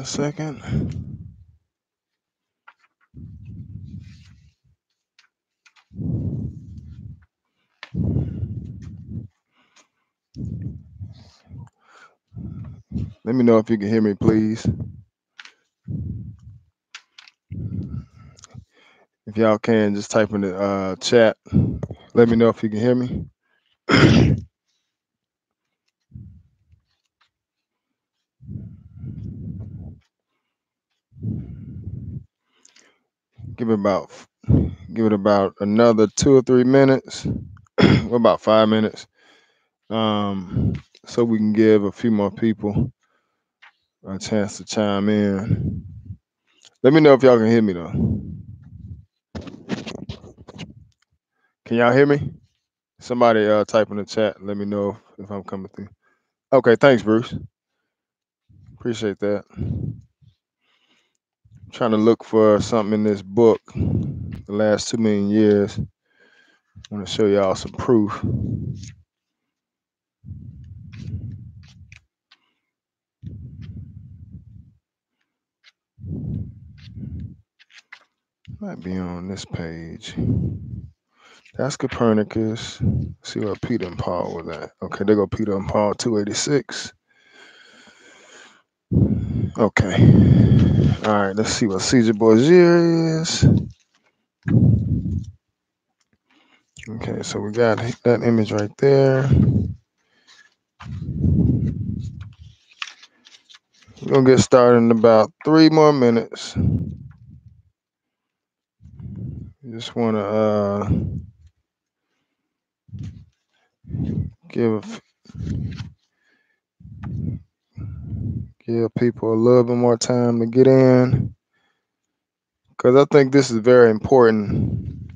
second. Let me know if you can hear me, please. If y'all can, just type in the chat. Let me know if you can hear me. Give it about another 2 or 3 minutes. About 5 minutes. So we can give a few more people a chance to chime in. Let me know if y'all can hear me though. Can y'all hear me? Somebody type in the chat. Let me know if I'm coming through. Okay, thanks, Bruce. Appreciate that. Trying to look for something in this book. The last 2 million years. I want to show y'all some proof. Might be on this page. That's Copernicus. See where Peter and Paul was at. Okay, there go Peter and Paul 286. Okay. All right, let's see what Caesar Borgia is. Okay, so we got that image right there. We're gonna get started in about 3 more minutes. Just wanna give people a little bit more time to get in, because I think this is very important,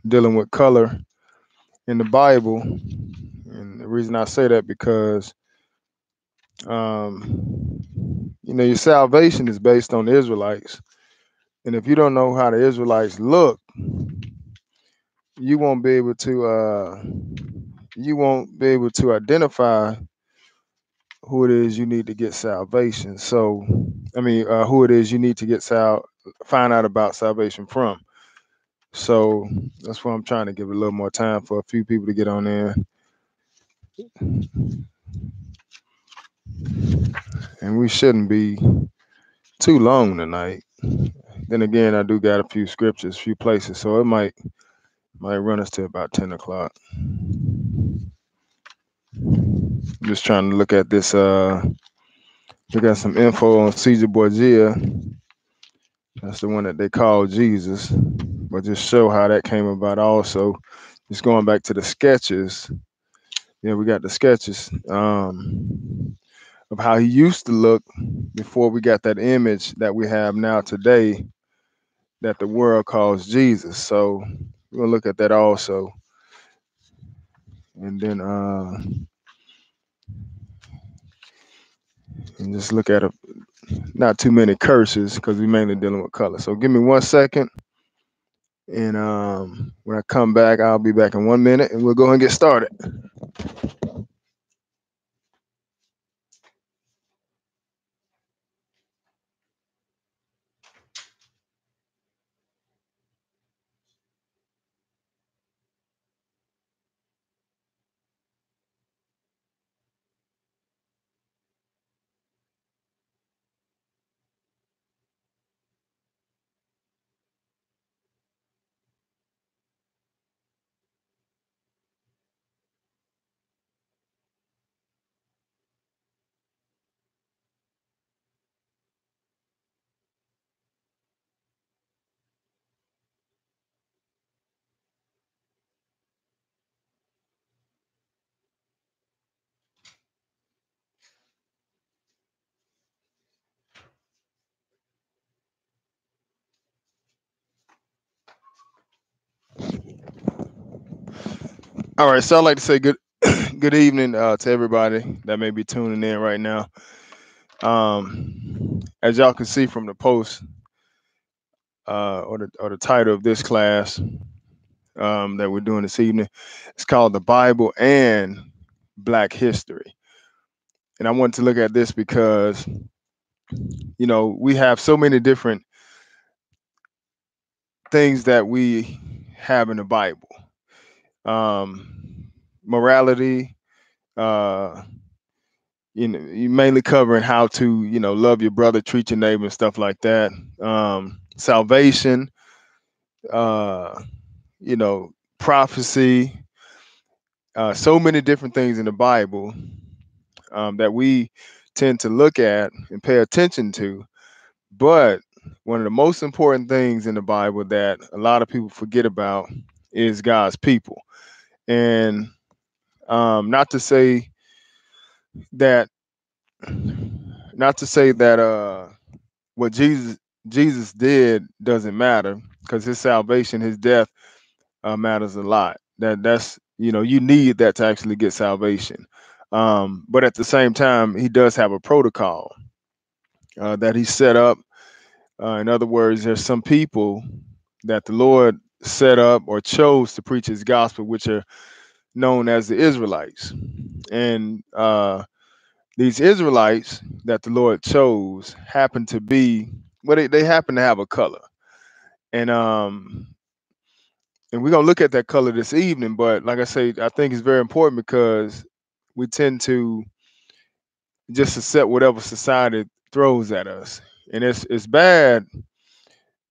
dealing with color in the Bible. And the reason I say that because your salvation is based on the Israelites, and if you don't know how the Israelites look, you won't be able to identify who it is you need to get salvation. So, who it is you need to find out about salvation from. So that's why I'm trying to give a little more time for a few people to get on there. And we shouldn't be too long tonight. Then again, I do got a few scriptures, few places, so it might run us to about 10 o'clock. Just trying to look at this. We got some info on Caesar Borgia. That's the one that they call Jesus. But just show how that came about also. Just going back to the sketches. Yeah, we got the sketches of how he used to look before we got that image that we have now today that the world calls Jesus. So we're gonna look at that also. And then and just look at not too many curses because we're mainly dealing with color. So give me 1 second. And when I come back, I'll be back in 1 minute and we'll go and get started. All right, so I'd like to say good evening to everybody that may be tuning in right now. As y'all can see from the post or the title of this class that we're doing this evening, it's called The Bible and Black History. And I wanted to look at this because We have so many different things that we have in the Bible. Morality, uh, you mainly covering how to, love your brother, treat your neighbor, and stuff like that. Salvation, uh, prophecy, so many different things in the Bible that we tend to look at and pay attention to. But one of the most important things in the Bible that a lot of people forget about is God's people. And not to say that, what Jesus did doesn't matter, because his salvation, his death, matters a lot. That's you need that to actually get salvation. But at the same time, he does have a protocol that he set up. In other words, there's some people that the Lord set up or chose to preach his gospel, which are known as the Israelites. And these Israelites that the Lord chose happen to be, well, they happen to have a color. And we're gonna look at that color this evening. But like I say, I think it's very important because we tend to just accept whatever society throws at us. And it's bad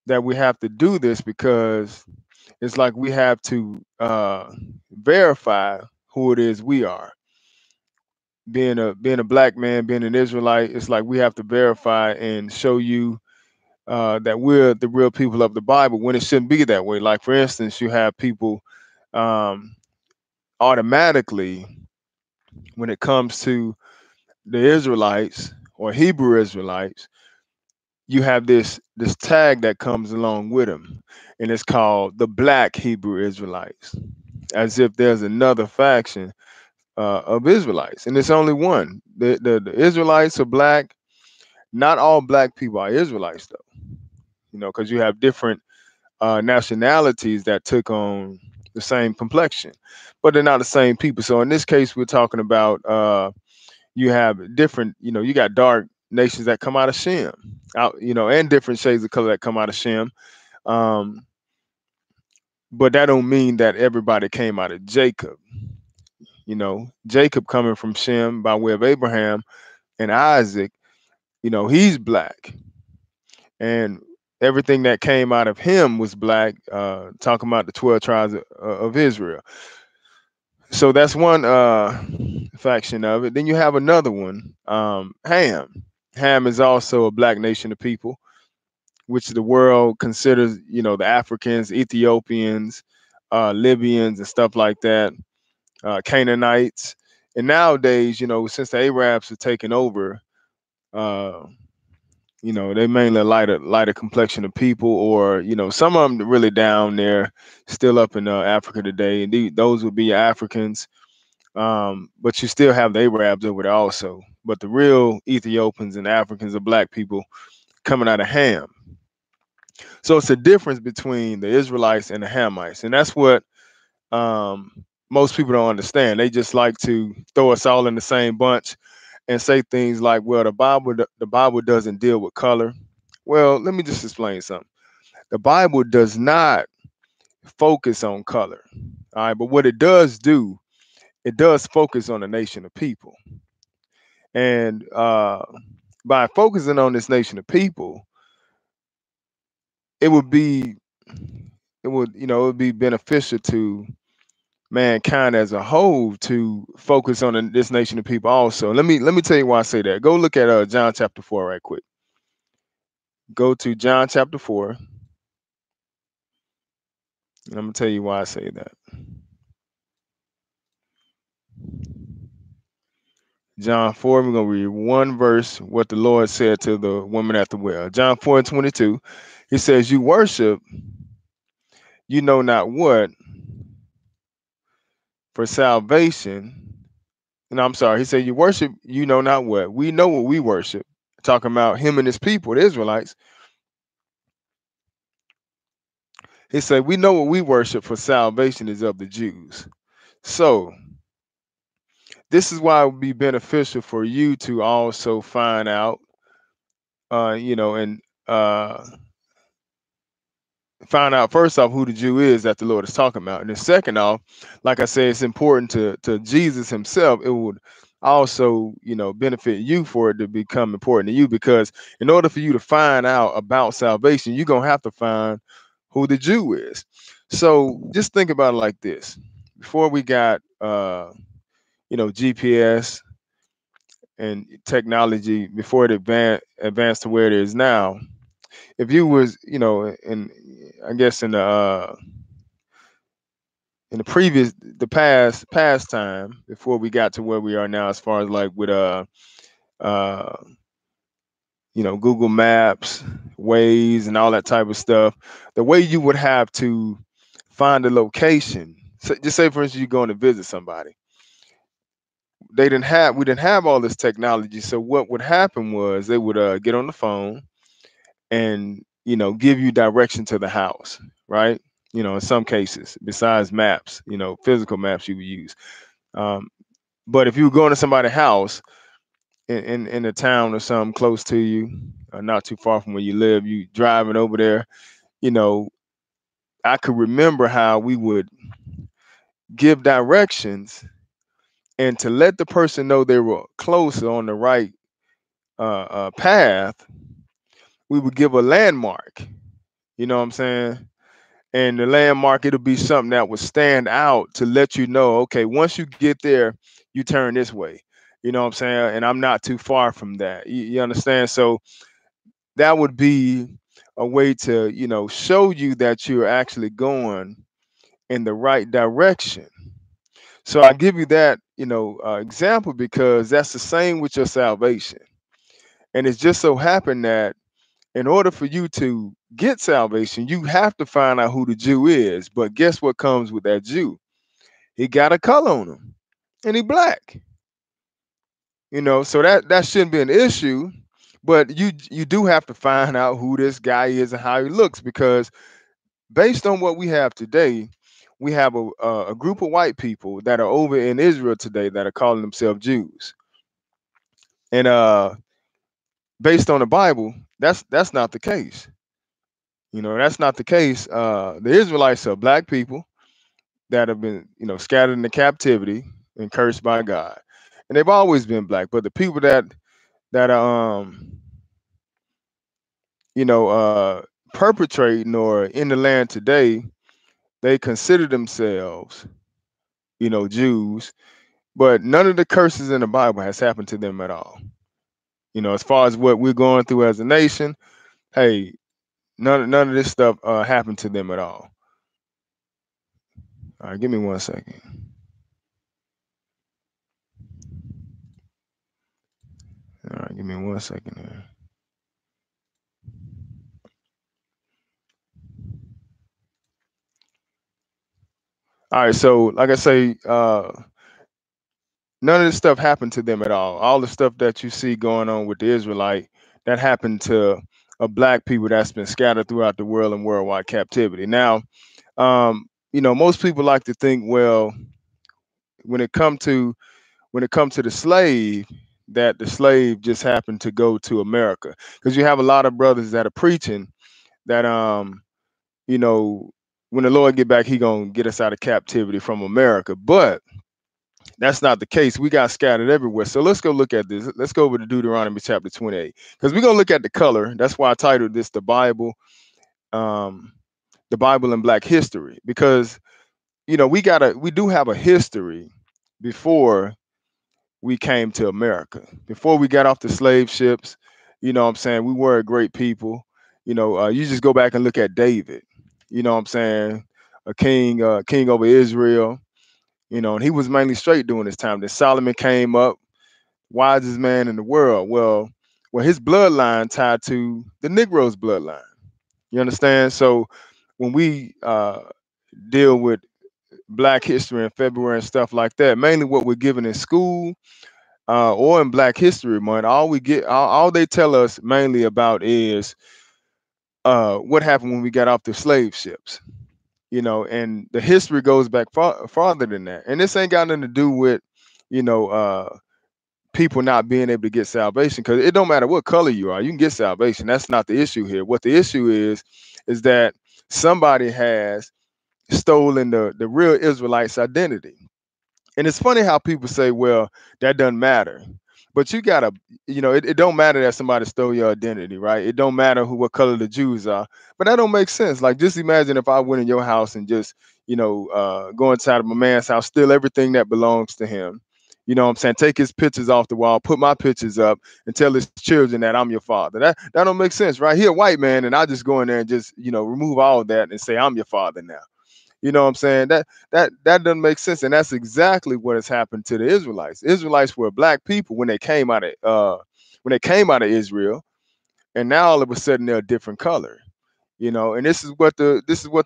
that we have to do this, because it's like we have to verify who it is we are. Being a black man, being an Israelite, it's like we have to verify and show you that we're the real people of the Bible, when it shouldn't be that way. Like, for instance, you have people um, automatically, when it comes to the Israelites or Hebrew Israelites, you have this tag that comes along with them, and it's called the Black Hebrew Israelites, as if there's another faction of Israelites, and it's only one. The Israelites are black. Not all black people are Israelites, though. Because you have different nationalities that took on the same complexion, but they're not the same people. So in this case, we're talking about you have different. You got dark nations that come out of Shem, and different shades of color that come out of Shem. Um, but that don't mean that everybody came out of Jacob. Jacob coming from Shem by way of Abraham and Isaac. He's black, and everything that came out of him was black. Talking about the 12 tribes of Israel. So that's one faction of it. Then you have another one, Ham. Ham is also a black nation of people, which the world considers, the Africans, Ethiopians, Libyans, and stuff like that, Canaanites. And nowadays, since the Arabs have taken over, uh, they mainly lighter complexion of people, or some of them really down there, still up in Africa today, and those would be your Africans. But you still have the Arabs over there also. But the real Ethiopians and Africans are black people coming out of Ham. So it's a difference between the Israelites and the Hamites, and that's what most people don't understand. They just like to throw us all in the same bunch and say things like, "Well, the Bible doesn't deal with color." Well, let me just explain something. The Bible does not focus on color. All right, but what it does do, it does focus on the nation of people. And by focusing on this nation of people, it would be it would be beneficial to mankind as a whole to focus on this nation of people also. Let me tell you why I say that. Go look at John chapter 4 right quick. Go to John chapter 4, and I'm gonna tell you why I say that. John 4, we're gonna read one verse, what the Lord said to the woman at the well. John 4:22, he says, "You worship, you know not what, for salvation." No, I'm sorry. He said, "You worship, you know not what. We know what we worship." Talking about him and his people, the Israelites. He said, "We know what we worship, for salvation is of the Jews." So this is why it would be beneficial for you to also find out and find out first off who the Jew is that the Lord is talking about. And then second off, like I said, it's important to Jesus himself. It would also, benefit you for it to become important to you, because in order for you to find out about salvation, you're gonna have to find who the Jew is. So just think about it like this. Before we got GPS and technology, before it advanced to where it is now, if you was, in I guess in the past time before we got to where we are now, as far as like with uh Google Maps, Waze, and all that type of stuff, the way you would have to find a location. So just say, for instance, you're going to visit somebody. We didn't have all this technology. So what would happen was they would get on the phone and give you direction to the house, right? In some cases, besides maps, physical maps you would use. Um, but if you were going to somebody's house in a town or something close to you, not too far from where you live, you driving over there, you know, I could remember how we would give directions, and to let the person know they were close or on the right path, we would give a landmark. You know what I'm saying? And the landmark, it'll be something that would stand out to let you know, okay, once you get there, you turn this way. You know what I'm saying? And I'm not too far from that. You understand? So that would be a way to, show you that you're actually going in the right direction. So I give you that, example, because that's the same with your salvation. And it's just so happened that in order for you to get salvation, you have to find out who the Jew is. But guess what comes with that Jew? He got a color on him, and he black. So that shouldn't be an issue. But you do have to find out who this guy is and how he looks, because based on what we have today, we have a group of white people that are over in Israel today that are calling themselves Jews. And based on the Bible, that's not the case. That's not the case. The Israelites are black people that have been, scattered into captivity and cursed by God. And they've always been black. But the people that are perpetrating or in the land today, they consider themselves, Jews, but none of the curses in the Bible has happened to them at all. As far as what we're going through as a nation, hey, none of this stuff happened to them at all. All right, give me 1 second. All right, give me 1 second here. All right, so like I say, none of this stuff happened to them at all. All the stuff that you see going on with the Israelite, that happened to a black people that's been scattered throughout the world in worldwide captivity. Now, most people like to think, well, when it come to the slave, that the slave just happened to go to America, because you have a lot of brothers that are preaching that you know when the Lord get back, he gonna get us out of captivity from America. But that's not the case. We got scattered everywhere. So let's go look at this. Let's go over to Deuteronomy chapter 28, because we're gonna look at the color. That's why I titled this um, the Bible in Black History, because we do have a history before we came to America. Before we got off the slave ships, what I'm saying, we were a great people. You just go back and look at David. What I'm saying, a king over Israel. And he was mainly straight during this time. Then Solomon came up, wisest man in the world. Well, his bloodline tied to the Negro's bloodline. You understand? So when we deal with Black history in February and stuff like that, mainly what we're given in school or in Black History Month, all they tell us mainly about is what happened when we got off the slave ships. And the history goes back farther than that. And this ain't got nothing to do with, you know, uh, people not being able to get salvation, because it don't matter what color you are, you can get salvation. That's not the issue here. What the issue is that somebody has stolen the real Israelites' identity. And it's funny how people say, well, that doesn't matter. But you gotta, it don't matter that somebody stole your identity, right? It don't matter what color the Jews are. But that don't make sense. Like, just imagine if I went in your house and just, go inside of my man's house, steal everything that belongs to him. You know what I'm saying? Take his pictures off the wall, put my pictures up, and tell his children that I'm your father. That don't make sense, right? He a white man, and I just go in there and just, remove all that and say I'm your father now. You know what I'm saying? That doesn't make sense, and that's exactly what has happened to the Israelites. Israelites were black people when they came out of Israel, and now all of a sudden they're a different color. And this is what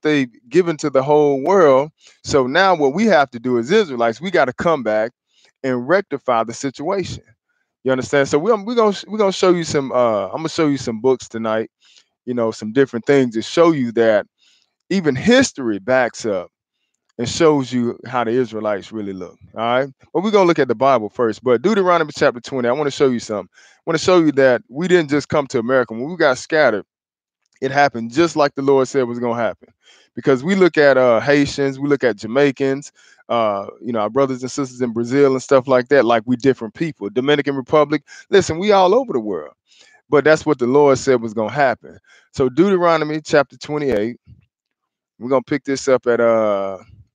they given to the whole world. So now what we have to do as Israelites, we got to come back and rectify the situation. You understand? So we're gonna show you some. I'm gonna show you some books tonight. Some different things to show you that even history backs up and shows you how the Israelites really look. All right. But we're going to look at the Bible first. But Deuteronomy chapter 20, I want to show you something. I want to show you that we didn't just come to America. When we got scattered, it happened just like the Lord said was going to happen. Because we look at Haitians, we look at Jamaicans, our brothers and sisters in Brazil and stuff like that, like we different people. Dominican Republic, listen, we all over the world. But that's what the Lord said was going to happen. So Deuteronomy chapter 28, we're going to pick this up at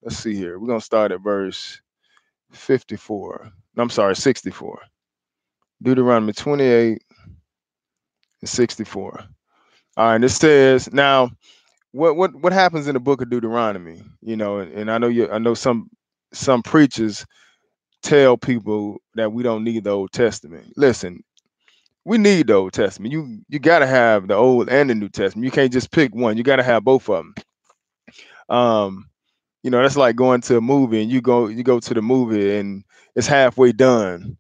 let's see here. We're gonna start at verse 54. No, I'm sorry, 64. Deuteronomy 28 and 64. All right, and it says, now what happens in the book of Deuteronomy? And I know some preachers tell people that we don't need the Old Testament. Listen, we need the Old Testament. You gotta have the Old and the New Testament. You can't just pick one. You gotta have both of them. That's like going to a movie and you go to the movie and it's halfway done.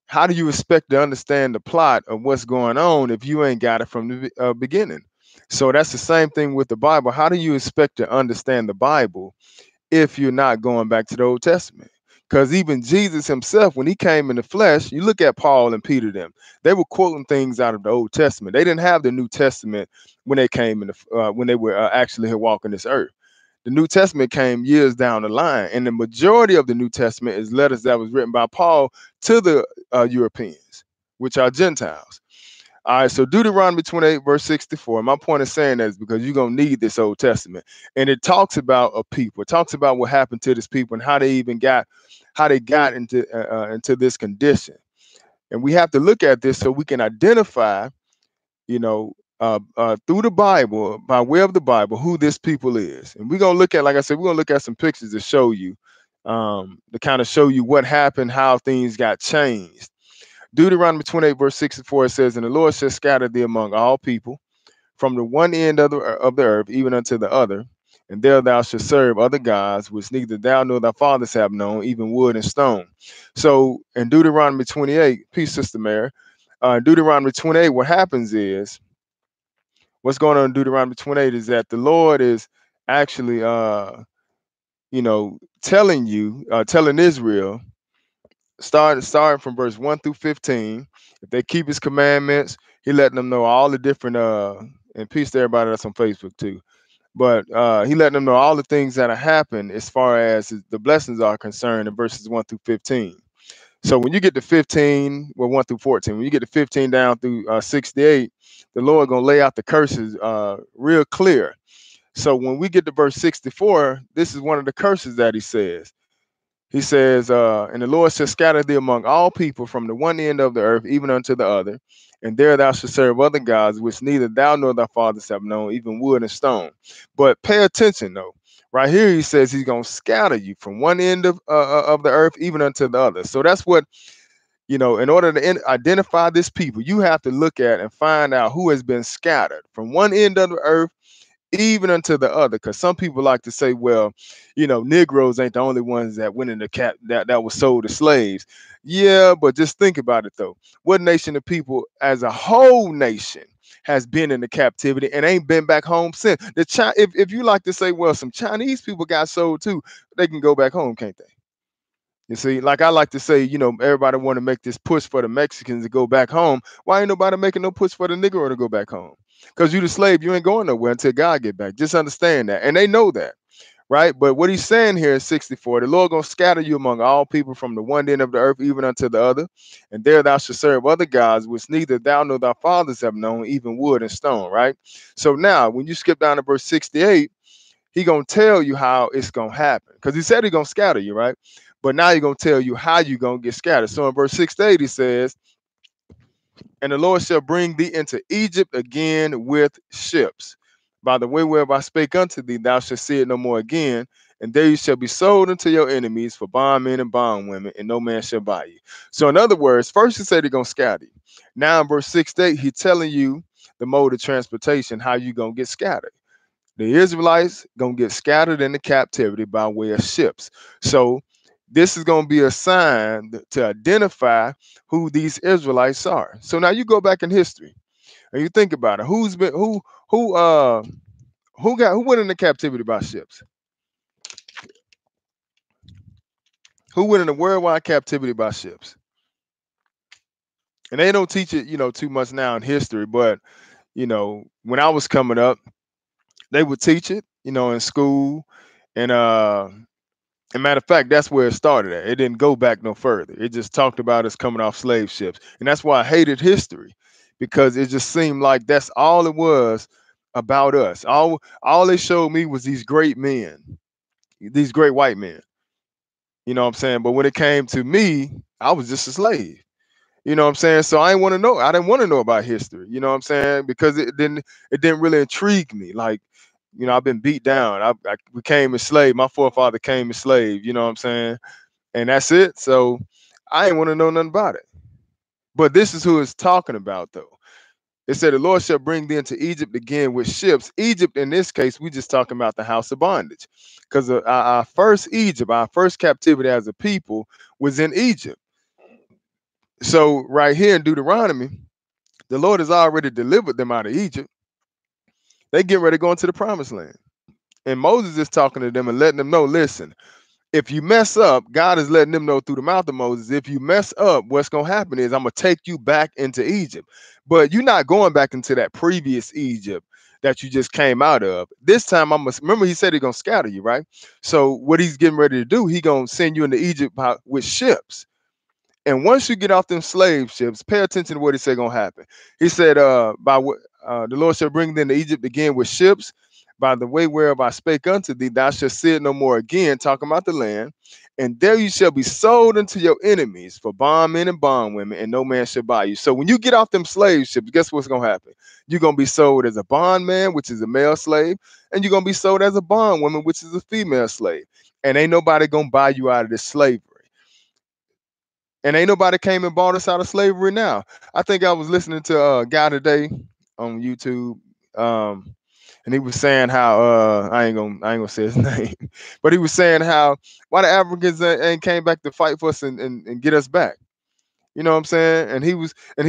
How do you expect to understand the plot of what's going on if you ain't got it from the beginning? So that's the same thing with the Bible. How do you expect to understand the Bible if you're not going back to the Old Testament? Because even Jesus himself, when he came in the flesh, you look at Paul and Peter, they were quoting things out of the Old Testament. They didn't have the New Testament when they came when they were actually here walking this earth. The New Testament came years down the line, and the majority of the New Testament is letters that was written by Paul to the Europeans, which are Gentiles. All right, so Deuteronomy 28, verse 64. My point is saying that is because you're going to need this Old Testament. And it talks about a people. It talks about what happened to this people and how they got into this condition. And we have to look at this so we can identify, through the Bible, by way of the Bible, who this people is. And we're going to look at, like I said, we're going to look at some pictures to show you, to kind of show you what happened, how things got changed. Deuteronomy 28, verse 64, it says, and the Lord shall scatter thee among all people, from the one end of the earth, even unto the other. And there thou shalt serve other gods, which neither thou nor thy fathers have known, even wood and stone. So in Deuteronomy 28, peace, Sister Mary, Deuteronomy 28, what happens is, what's going on in Deuteronomy 28 is that the Lord is actually, telling Israel, starting from verse 1 through 15, if they keep his commandments, he letting them know all the different, and peace to everybody that's on Facebook too. But he letting them know all the things that have happened as far as the blessings are concerned in verses 1 through 15. So when you get to 15, well, 1 through 14, when you get to 15 down through 68, the Lord gonna lay out the curses real clear. So when we get to verse 64, this is one of the curses that he says. He says, and the Lord shall scatter thee among all people from the one end of the earth, even unto the other. And there thou shalt serve other gods, which neither thou nor thy fathers have known, even wood and stone. But pay attention, though. Right here, he says he's going to scatter you from one end of the earth, even unto the other. So that's what, in order to identify this people, you have to look at and find out who has been scattered from one end of the earth even unto the other, because some people like to say, well, Negroes ain't the only ones that went into that was sold as slaves. Yeah, but just think about it though. What nation of people as a whole nation has been in the captivity and ain't been back home since? If you like to say, well, some Chinese people got sold too, they can go back home, can't they? You see, like I like to say, everybody want to make this push for the Mexicans to go back home. Why ain't nobody making no push for the Negro to go back home? Because you the slave, you ain't going nowhere until God get back. Just understand that. And they know that, right? But what he's saying here in 64, the Lord gonna scatter you among all people from the one end of the earth even unto the other, and there thou shalt serve other gods, which neither thou nor thy fathers have known, even wood and stone, right? So now when you skip down to verse 68, he gonna tell you how it's gonna happen. Because he said he gonna scatter you, right? But now he's gonna tell you how you gonna get scattered. So in verse 68, he says, and the Lord shall bring thee into Egypt again with ships. By the way whereof I spake unto thee, thou shalt see it no more again. And there you shall be sold unto your enemies for bondmen and bondwomen, and no man shall buy you. So, in other words, first he said he's going to scatter you. Now, in verse 6 to 8, he's telling you the mode of transportation, how you going to get scattered. The Israelites going to get scattered into captivity by way of ships. So, this is going to be a sign to identify who these Israelites are. So now you go back in history and you think about it. Who went into captivity by ships? Who went into worldwide captivity by ships? And they don't teach it, too much now in history, but when I was coming up, they would teach it, in school. And matter of fact, that's where it started at. It didn't go back no further. It just talked about us coming off slave ships. And that's why I hated history, because it just seemed like that's all it was about us. All they showed me was these great men, these great white men. You know what I'm saying? But when it came to me, I was just a slave. You know what I'm saying? So I didn't want to know. I didn't want to know about history. You know what I'm saying? Because it didn't really intrigue me. Like, I've been beat down. I became a slave. My forefather came a slave. You know what I'm saying? And that's it. So I ain't want to know nothing about it. But this is who it's talking about, though. It said, the Lord shall bring thee into Egypt again with ships. Egypt, in this case, we just talking about the house of bondage. Because our first Egypt, our first captivity as a people was in Egypt. So right here in Deuteronomy, the Lord has already delivered them out of Egypt. They get ready to go into the promised land. And Moses is talking to them and letting them know, listen, if you mess up, God is letting them know through the mouth of Moses, if you mess up, what's going to happen is I'm going to take you back into Egypt. But you're not going back into that previous Egypt that you just came out of. This time, remember he said he's going to scatter you, right? So what he's getting ready to do, he's going to send you into Egypt with ships. And once you get off them slave ships, pay attention to what he said gonna happen. He said, the Lord shall bring them to Egypt again with ships, by the way whereof I spake unto thee, thou shalt see it no more again, talking about the land. And there you shall be sold unto your enemies for bondmen and bondwomen, and no man shall buy you. So when you get off them slave ships, guess what's gonna happen? You're gonna be sold as a bondman, which is a male slave, and you're gonna be sold as a bondwoman, which is a female slave. And ain't nobody gonna buy you out of this slavery. And ain't nobody came and bought us out of slavery now. I think I was listening to a guy today on YouTube, and he was saying how I ain't gonna say his name, but he was saying how why the Africans ain't came back to fight for us and get us back. You know what I'm saying? And he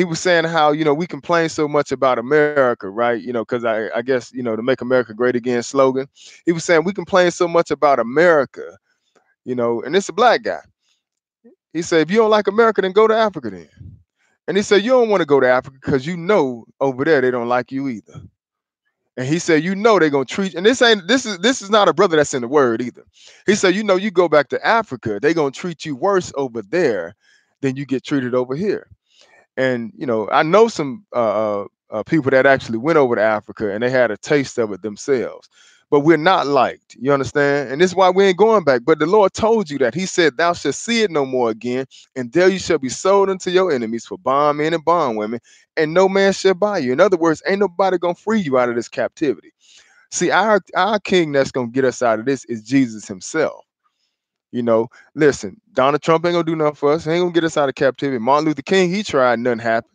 was saying how we complain so much about America, right? Because I guess to make America great again slogan. He was saying we complain so much about America, and it's a black guy. He said, if you don't like America, then go to Africa then. And he said, you don't want to go to Africa because over there they don't like you either. And he said, they're gonna treat, and this is not a brother that's in the word either. He said, you go back to Africa, they're gonna treat you worse over there than you get treated over here. And I know some people that actually went over to Africa and they had a taste of it themselves. But we're not liked. You understand? And this is why we ain't going back. But the Lord told you that. He said, thou shalt see it no more again, and there you shall be sold unto your enemies for bondmen and bondwomen, and no man shall buy you. In other words, ain't nobody gonna free you out of this captivity. See, our king that's gonna get us out of this is Jesus himself. Listen, Donald Trump ain't gonna do nothing for us. He ain't gonna get us out of captivity. Martin Luther King, he tried, nothing happened.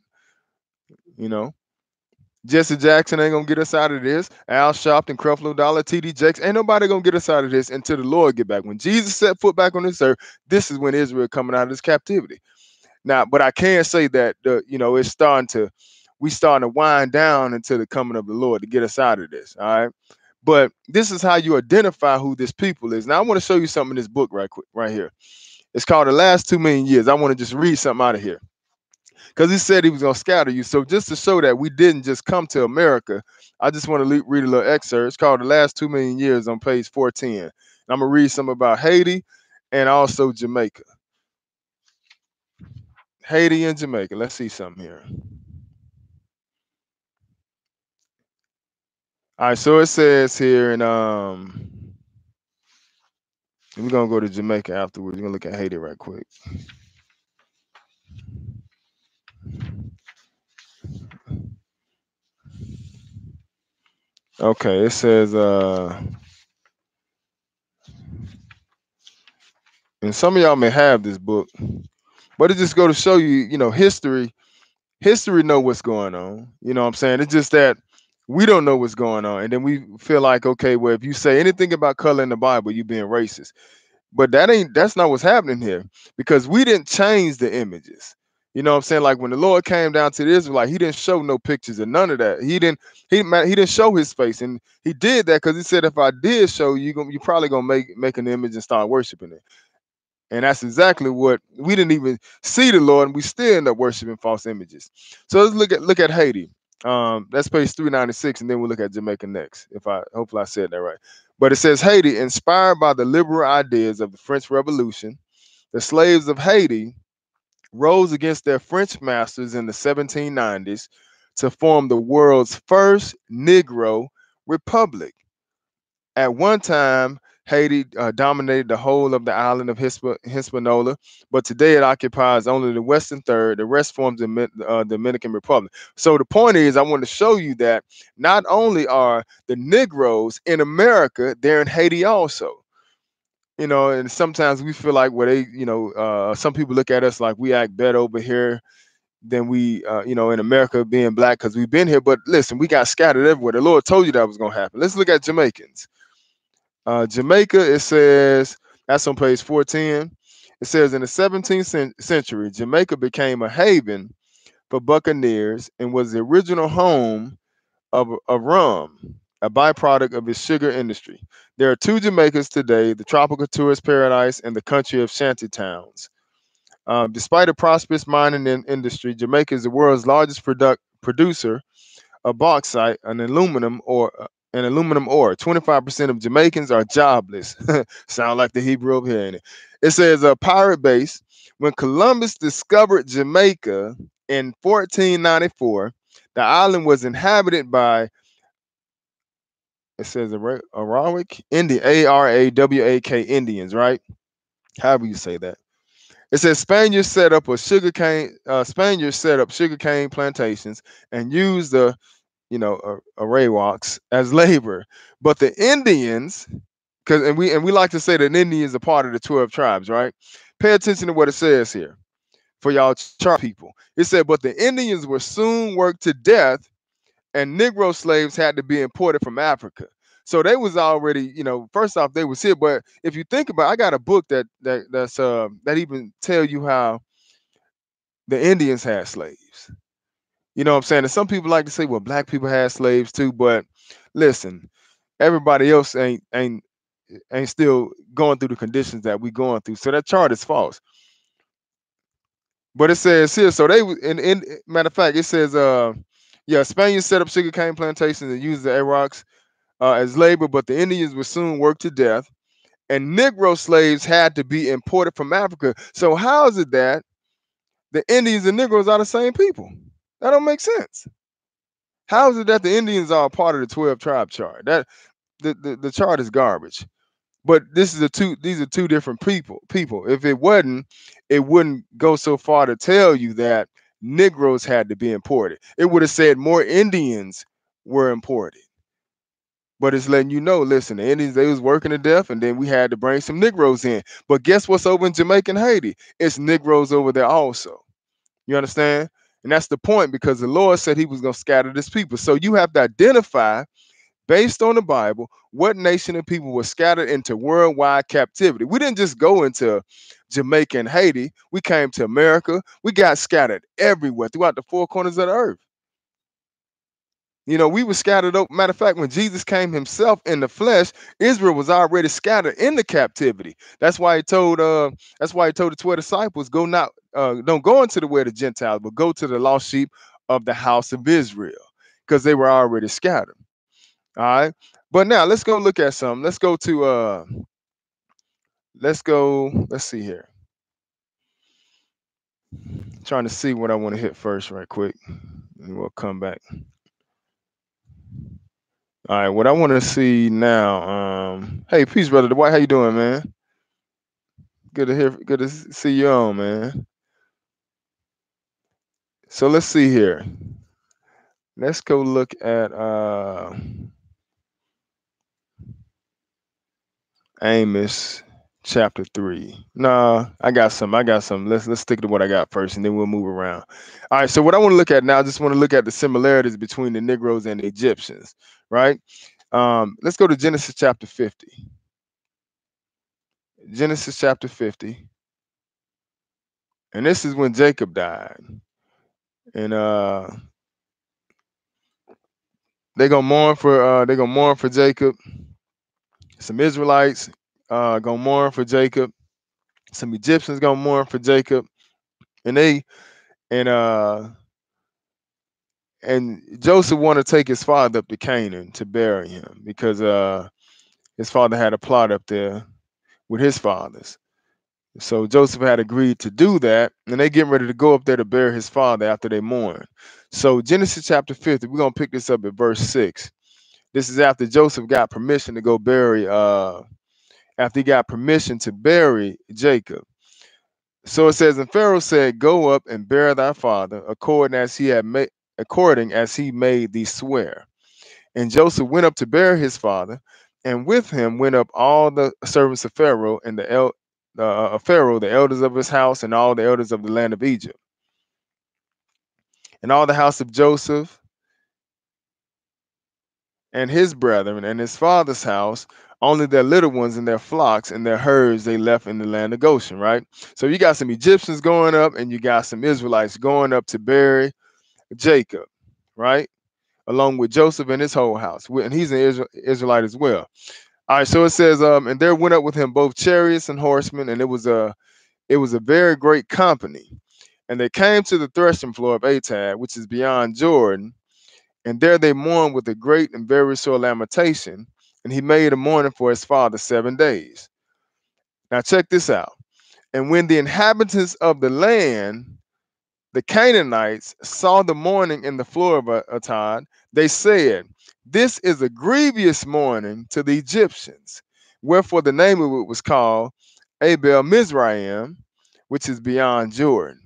Jesse Jackson ain't gonna get us out of this. Al Sharpton, Creflo Dollar, TD Jakes, ain't nobody gonna get us out of this until the Lord get back. When Jesus set foot back on this earth, this is when Israel coming out of this captivity. Now, but I can say that it's we starting to wind down until the coming of the Lord to get us out of this. All right. But this is how you identify who this people is. Now I want to show you something in this book right quick, right here. It's called The Last 2 Million Years. I want to just read something out of here because he said he was going to scatter you. So just to show that we didn't just come to America, I just want to read a little excerpt. It's called The Last 2 Million Years on page 410. And I'm going to read some about Haiti and also Jamaica. Haiti and Jamaica. Let's see something here. All right, so it says here, and we're gonna go to Jamaica afterwards. We're gonna look at Haiti right quick. Okay, it says and some of y'all may have this book, but it just go to show you, history know what's going on. You know what I'm saying? It's just that we don't know what's going on. And then we feel like, okay, well, if you say anything about color in the Bible, you're being racist. But that's not what's happening here, because we didn't change the images. You know what I'm saying? Like when the Lord came down to the Israelite, he didn't show no pictures of none of that. He didn't show his face. And he did that because he said, if I did show you, you probably gonna make an image and start worshiping it. And that's exactly what we didn't even see the Lord, and we still end up worshiping false images. So let's look at Haiti. That's page 396, and then we'll look at Jamaica next. Hopefully I said that right. But it says Haiti, inspired by the liberal ideas of the French Revolution, the slaves of Haiti rose against their French masters in the 1790s to form the world's first Negro republic. At one time, Haiti dominated the whole of the island of Hispaniola, but today it occupies only the western third. The rest forms the Dominican Republic. So the point is, I want to show you that not only are the Negroes in America, they're in Haiti also. And sometimes we feel like, well, some people look at us like we act better over here than we, in America being black because we've been here. But listen, we got scattered everywhere. The Lord told you that was going to happen. Let's look at Jamaicans. Jamaica, it says, that's on page 410. It says, in the 17th century, Jamaica became a haven for buccaneers and was the original home of rum, a byproduct of its sugar industry. There are two Jamaicas today, the tropical tourist paradise and the country of shanty towns. Despite a prosperous mining industry, Jamaica is the world's largest producer of bauxite and aluminum ore. 25% of Jamaicans are jobless. Sound like the Hebrew over here, ain't it? It says a pirate base. When Columbus discovered Jamaica in 1494, the island was inhabited by, it says Arawak Indian, Arawak Indians, right? However you say that. It says Spaniards set up sugarcane plantations and used the Arawaks as labor, but the Indians, and we like to say that Indians are part of the 12 tribes, right? Pay attention to what it says here for y'all chart people. It said, but the Indians were soon worked to death, and Negro slaves had to be imported from Africa. So they was already, first off, they was here. But if you think about it, I got a book that even tell you how the Indians had slaves. You know what I'm saying? And some people like to say, well, black people had slaves too, but listen, everybody else ain't still going through the conditions that we going through. So that chart is false. But it says here, so they in matter of fact, it says Spaniards set up sugarcane plantations and used the Arawaks as labor, but the Indians were soon worked to death, and Negro slaves had to be imported from Africa. So how is it that the Indians and Negroes are the same people? That don't make sense. How is it that the Indians are a part of the 12 tribe chart? That the chart is garbage. But these are two different people. If it wasn't, it wouldn't go so far to tell you that Negroes had to be imported. It would have said more Indians were imported. But it's letting you know, listen, the Indians, they was working to death, and then we had to bring some Negroes in. But guess what's over in Jamaica and Haiti? It's Negroes over there also. You understand? And that's the point, because the Lord said he was going to scatter this people. So you have to identify, based on the Bible, what nation of people were scattered into worldwide captivity. We didn't just go into Jamaica and Haiti. We came to America. We got scattered everywhere throughout the four corners of the earth. You know, we were scattered over. Matter of fact, when Jesus came himself in the flesh, Israel was already scattered in the captivity. That's why he told the 12 disciples, go not don't go into the way of the Gentiles, but go to the lost sheep of the house of Israel, because they were already scattered. All right. But now let's go look at something. Let's see here. Trying to see what I want to hit first right quick. And we'll come back. All right, what I want to see now. Hey, peace, brother Dwight. How you doing, man? Good to see you on, man. So let's see here. Let's go look at Amos chapter 3. Nah, I got some. Let's stick to what I got first, and then we'll move around. All right. So what I want to look at now, I just want to look at the similarities between the Negroes and the Egyptians, right? Let's go to Genesis chapter 50. Genesis chapter 50. And this is when Jacob died. And they're gonna mourn for Jacob. Some Israelites gonna mourn for Jacob. Some Egyptians gonna mourn for Jacob. And they and uh and Joseph wanted to take his father up to Canaan to bury him, because his father had a plot up there with his fathers. So Joseph had agreed to do that, and they getting ready to go up there to bury his father after they mourn. So Genesis chapter 50, we're gonna pick this up at verse 6. This is after Joseph got permission to go bury after he got permission to bury Jacob. So it says, and Pharaoh said, go up and bury thy father, according as he made thee swear. And Joseph went up to bury his father, and with him went up all the servants of Pharaoh and Pharaoh, the elders of his house, and all the elders of the land of Egypt, and all the house of Joseph and his brethren and his father's house. Only their little ones and their flocks and their herds they left in the land of Goshen, right? So you got some Egyptians going up, and you got some Israelites going up to bury Jacob, right? Along with Joseph and his whole house. And he's an Israelite as well. All right, so it says, and there went up with him both chariots and horsemen, and it was a very great company. And they came to the threshing floor of Atad, which is beyond Jordan, and there they mourned with a great and very sore lamentation. And he made a mourning for his father 7 days. Now check this out. And when the inhabitants of the land, the Canaanites, saw the mourning in the floor of Atad, they said, this is a grievous mourning to the Egyptians. Wherefore the name of it was called Abel Mizraim, which is beyond Jordan.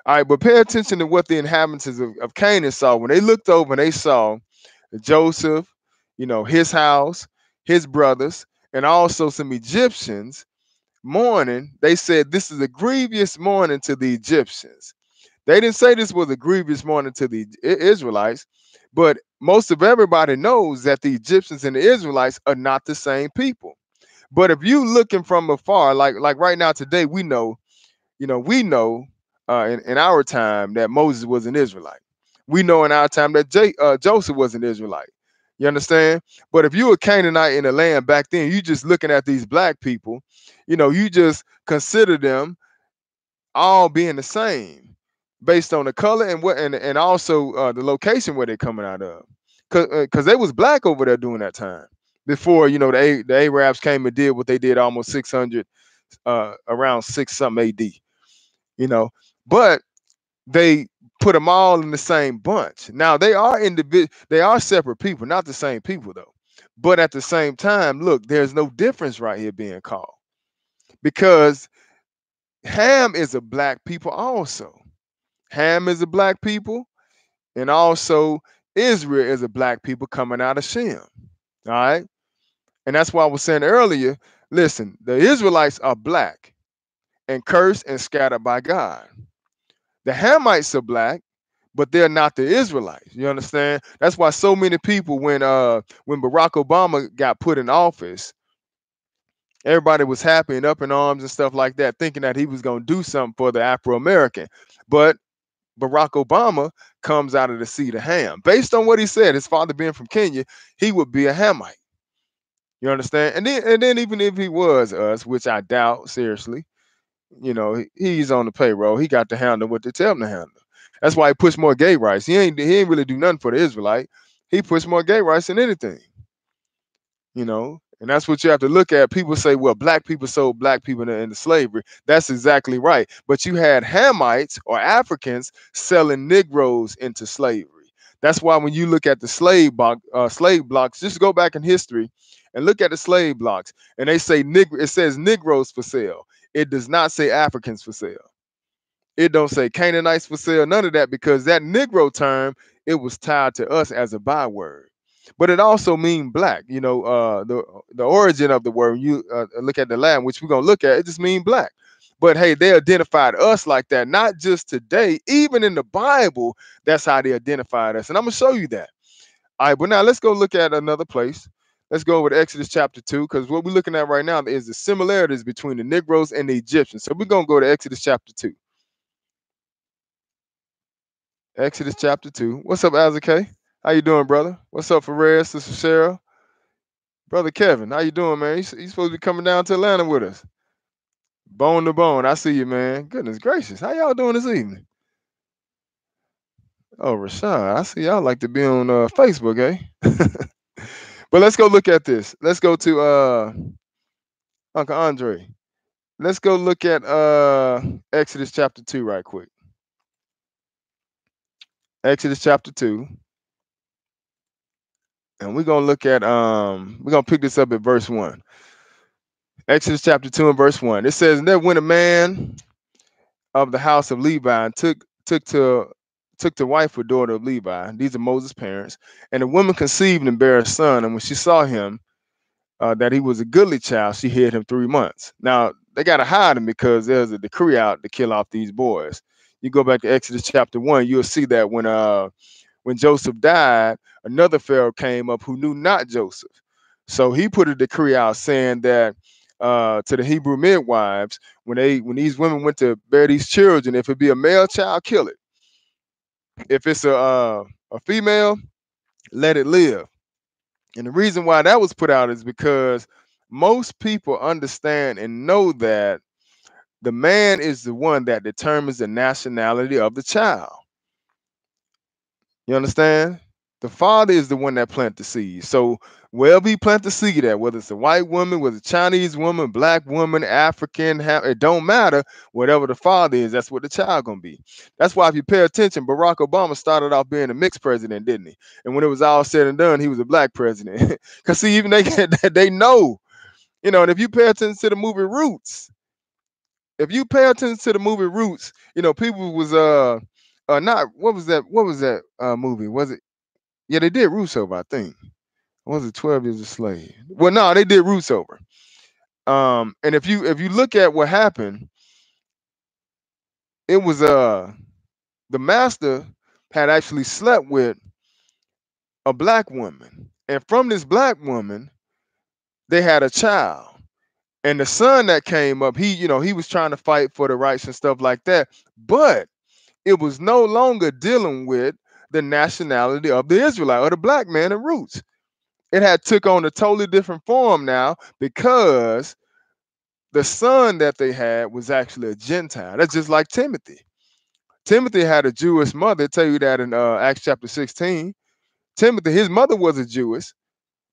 All right, but pay attention to what the inhabitants of Canaan saw. When they looked over and they saw Joseph, his house, his brothers, and also some Egyptians mourning, they said this is a grievous mourning to the Egyptians. They didn't say this was a grievous mourning to the Israelites, but most of everybody knows that the Egyptians and the Israelites are not the same people. But if you looking from afar, like right now today, we know in our time that Moses was an Israelite. We know in our time that Joseph was an Israelite. You understand? But if you were Canaanite in the land back then, you just looking at these black people, you just consider them all being the same based on the color and also the location where they're coming out of, because they was black over there during that time before the Arabs came and did what they did almost 600 around 6 something AD. But they put them all in the same bunch. Now they are separate people, not the same people though. But at the same time, look, there's no difference right here being called, because Ham is a black people also. Ham is a black people, and also Israel is a black people coming out of Shem. All right. And that's why I was saying earlier, listen, the Israelites are black and cursed and scattered by God. The Hamites are black, but they're not the Israelites. You understand? That's why so many people, when Barack Obama got put in office, everybody was happy and up in arms and stuff like that, thinking that he was going to do something for the Afro-American. But Barack Obama comes out of the seed of Ham. Based on what he said, his father being from Kenya, he would be a Hamite. You understand? And then even if he was us, which I doubt seriously, he's on the payroll. He got to handle what they tell him to handle. That's why he pushed more gay rights. He ain't really do nothing for the Israelite. He pushed more gay rights than anything. And that's what you have to look at. People say, well, black people sold black people into slavery. That's exactly right. But you had Hamites or Africans selling Negroes into slavery. That's why when you look at the slave blocks, just go back in history and look at the slave blocks, and they say it says Negroes for sale. It does not say Africans for sale. It don't say Canaanites for sale, none of that, because that Negro term, it was tied to us as a byword. But it also means black. The origin of the word, when you look at the Latin, which we're going to look at, it just means black. But hey, they identified us like that, not just today, even in the Bible, that's how they identified us. And I'm going to show you that. All right, but now let's go look at another place. Let's go over to Exodus chapter 2, because what we're looking at right now is the similarities between the Negroes and the Egyptians. So we're going to go to Exodus chapter 2. Exodus chapter 2. What's up, Azakay? How you doing, brother? What's up, Ferrer, Sister Cheryl? Brother Kevin, how you doing, man? You supposed to be coming down to Atlanta with us. Bone to bone. I see you, man. Goodness gracious. How y'all doing this evening? Oh, Rashad, I see y'all like to be on Facebook, eh? But let's go look at this. Let's go to Uncle Andre. Let's go look at Exodus chapter 2 right quick. Exodus chapter 2. And we're gonna look at we're gonna pick this up at verse 1. Exodus chapter 2 and verse 1. It says, and there went a man of the house of Levi and took the wife or daughter of Levi. These are Moses' parents. And the woman conceived and bare a son. And when she saw him, that he was a goodly child, she hid him 3 months. Now they got to hide him because there's a decree out to kill off these boys. You go back to Exodus chapter 1, you'll see that when Joseph died, another Pharaoh came up who knew not Joseph. So he put a decree out saying that to the Hebrew midwives, when these women went to bear these children, if it be a male child, kill it. If it's a female, let it live. And the reason why that was put out is because most people understand and know that the man is the one that determines the nationality of the child. You understand? The father is the one that plant the seed. So wherever he plant the seed at, whether it's a white woman, whether it's a Chinese woman, black woman, African, it don't matter. Whatever the father is, that's what the child gonna be. That's why if you pay attention, Barack Obama started off being a mixed president, didn't he? And when it was all said and done, he was a black president. Cause see, even they know, and if you pay attention to the movie Roots, people was not what was that movie? Was it? Yeah, they did Roots Over, I think. Was it 12 Years a Slave? Well, no, they did Roots Over. And if you look at what happened, it was the master had actually slept with a black woman, and from this black woman, they had a child. And the son that came up, he was trying to fight for the rights and stuff like that, but it was no longer dealing with the nationality of the Israelite or the black man in Roots. It had took on a totally different form now because the son that they had was actually a Gentile. That's just like Timothy. Timothy had a Jewish mother. I tell you that in Acts chapter 16. Timothy, his mother was a Jewish,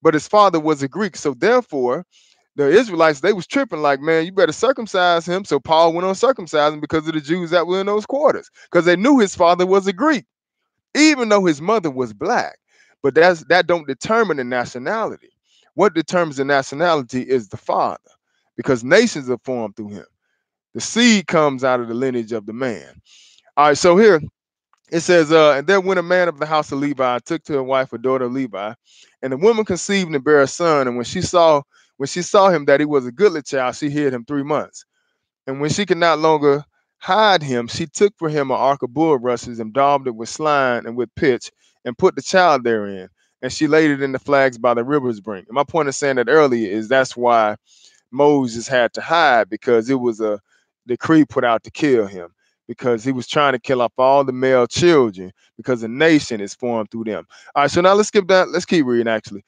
but his father was a Greek. So therefore, the Israelites, they was tripping like, man, you better circumcise him. So Paul went on circumcising because of the Jews that were in those quarters, because they knew his father was a Greek, even though his mother was black. But that don't determine the nationality. What determines the nationality is the father, because nations are formed through him. The seed comes out of the lineage of the man. All right, so here it says, and there went a man of the house of Levi, took to a wife a daughter of Levi, and the woman conceived and bare a son. And when she saw him that he was a goodly child, she hid him 3 months. And when she could not longer hide him, she took for him an ark of bulrushes and daubed it with slime and with pitch, and put the child therein. And she laid it in the flags by the river's brink. And my point of saying that earlier is that's why Moses had to hide, because it was a decree put out to kill him. because he was trying to kill off all the male children because a nation is formed through them. All right, so now let's skip that. Let's keep reading actually.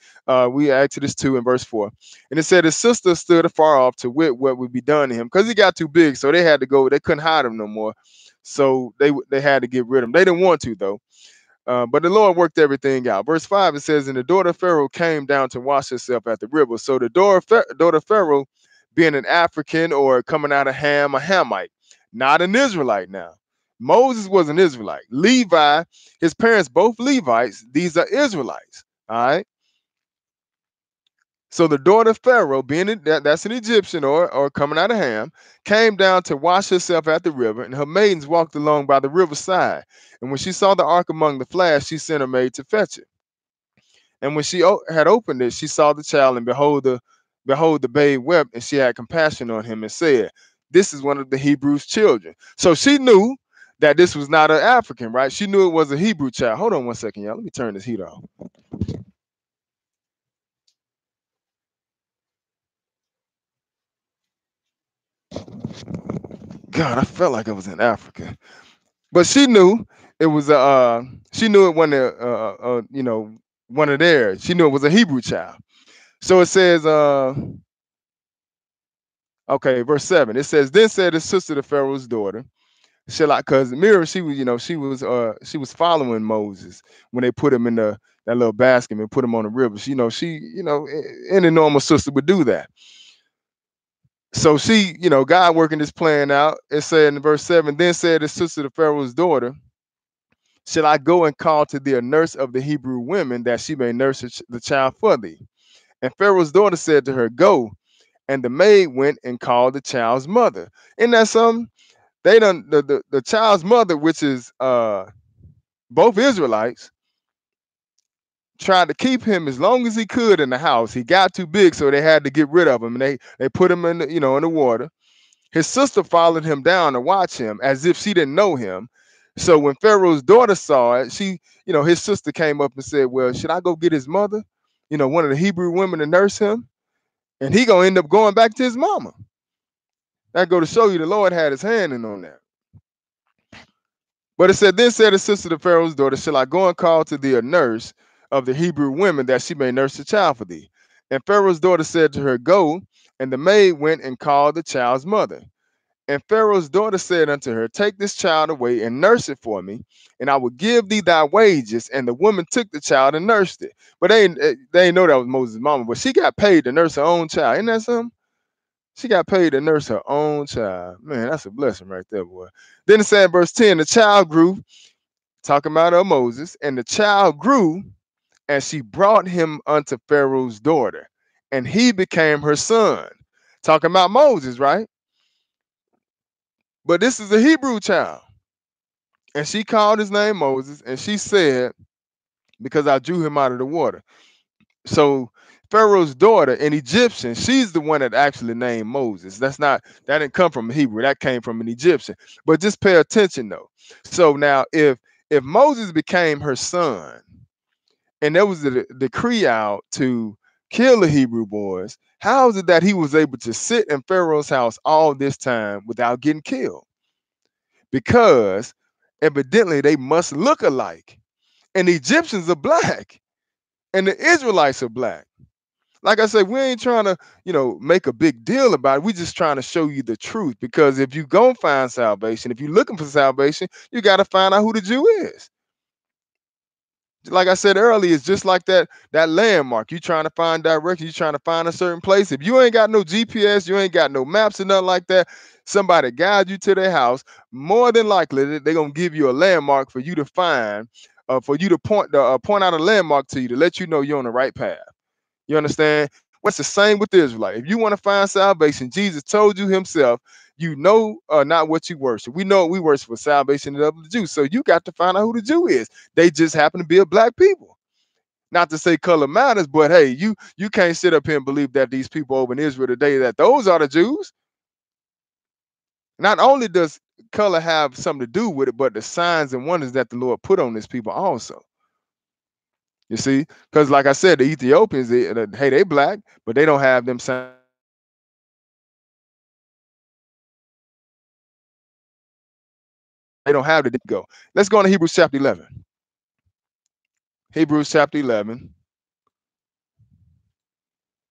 We Exodus 2 and verse 4. And it said his sister stood afar off to wit what would be done to him because he got too big. So they had to go, they couldn't hide him no more. So they had to get rid of him. They didn't want to though. But the Lord worked everything out. Verse 5, it says, and the daughter of Pharaoh came down to wash herself at the river. So the daughter of Pharaoh, being an African or coming out of Ham, a Hamite, not an Israelite now. Moses was an Israelite. Levi, his parents both Levites. These are Israelites. All right. So the daughter of Pharaoh, that's an Egyptian or coming out of Ham, came down to wash herself at the river, and her maidens walked along by the riverside. And when she saw the ark among the flags, she sent her maid to fetch it. And when she had opened it, she saw the child, and behold, the babe wept, and she had compassion on him and said, "This is one of the Hebrews' children." So she knew that this was not an African, right? She knew it was a Hebrew child. Hold on one second, y'all. Let me turn this heat off. God, I felt like I was in Africa. But she knew it was she knew it wasn't one of theirs. She knew it was a Hebrew child. So it says okay, verse 7. It says, then said his sister to Pharaoh's daughter, shall I, because Miriam, she was following Moses when they put him in that little basket and put him on the river. Any normal sister would do that. So she, God working this plan out. It said in verse 7, then said his sister to Pharaoh's daughter, shall I go and call to thee a nurse of the Hebrew women that she may nurse the child for thee? And Pharaoh's daughter said to her, go. And the maid went and called the child's mother. Isn't that something? They done the child's mother, which is both Israelites, tried to keep him as long as he could in the house. He got too big, so they had to get rid of him. And they put him in in the water. His sister followed him down to watch him as if she didn't know him. So when Pharaoh's daughter saw it, his sister came up and said, well, should I go get his mother? One of the Hebrew women to nurse him? And he gonna end up going back to his mama. That go to show you the Lord had his hand in on that. But it said, then said his sister to Pharaoh's daughter, shall I go and call to thee a nurse of the Hebrew women that she may nurse the child for thee? And Pharaoh's daughter said to her, go. And the maid went and called the child's mother. And Pharaoh's daughter said unto her, take this child away and nurse it for me, and I will give thee thy wages. And the woman took the child and nursed it. But they ain't know that was Moses' mama, but she got paid to nurse her own child. Isn't that something? She got paid to nurse her own child. Man, that's a blessing right there, boy. Then it said in verse 10, the child grew, talking about Moses, and the child grew, and she brought him unto Pharaoh's daughter, and he became her son. Talking about Moses, right? But this is a Hebrew child. And she called his name Moses, and she said, because I drew him out of the water. So Pharaoh's daughter, an Egyptian, she's the one that actually named Moses. That didn't come from a Hebrew, that came from an Egyptian. But just pay attention though. So now if Moses became her son, and there was a decree out to kill the Hebrew boys, how is it that he was able to sit in Pharaoh's house all this time without getting killed? Because evidently they must look alike. And the Egyptians are black, and the Israelites are black. Like I said, we ain't trying to, make a big deal about it. We just trying to show you the truth. Because if you gonna find salvation, if you're looking for salvation, you got to find out who the Jew is. Like I said earlier, it's just like that landmark. You trying to find direction, you trying to find a certain place. If you ain't got no GPS, you ain't got no maps or nothing like that, somebody guide you to their house, more than likely they're gonna give you a landmark for you to find, for you to point out a landmark to you to let you know you're on the right path. You understand? What's the same with the Israelite? If you want to find salvation, Jesus told you himself, not what you worship. We know we worship for salvation of the Jews. So you got to find out who the Jew is. They just happen to be a black people. Not to say color matters, but hey, you can't sit up here and believe that these people over in Israel today, that those are the Jews. Not only does color have something to do with it, but the signs and wonders that the Lord put on these people also. You see, because like I said, the Ethiopians, they black, but they don't have them signs. They don't have the go. Let's go on to Hebrews chapter 11. Hebrews chapter 11.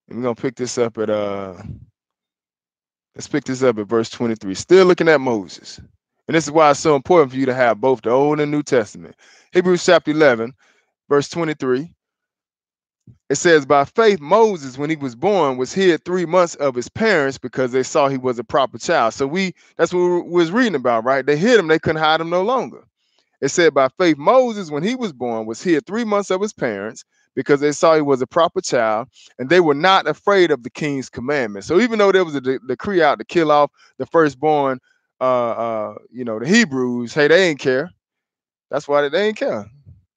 And we're going to pick this up at let's pick this up at verse 23. Still looking at Moses. And this is why it's so important for you to have both the Old and New Testament. Hebrews chapter 11, verse 23. It says, by faith, Moses, when he was born, was hid 3 months of his parents because they saw he was a proper child. So that's what we was reading about, right? They hid him. They couldn't hide him no longer. It said, by faith, Moses, when he was born, was hid 3 months of his parents because they saw he was a proper child, and they were not afraid of the king's commandment. So even though there was a decree out to kill off the firstborn, the Hebrews, hey, they ain't care. That's why they ain't care.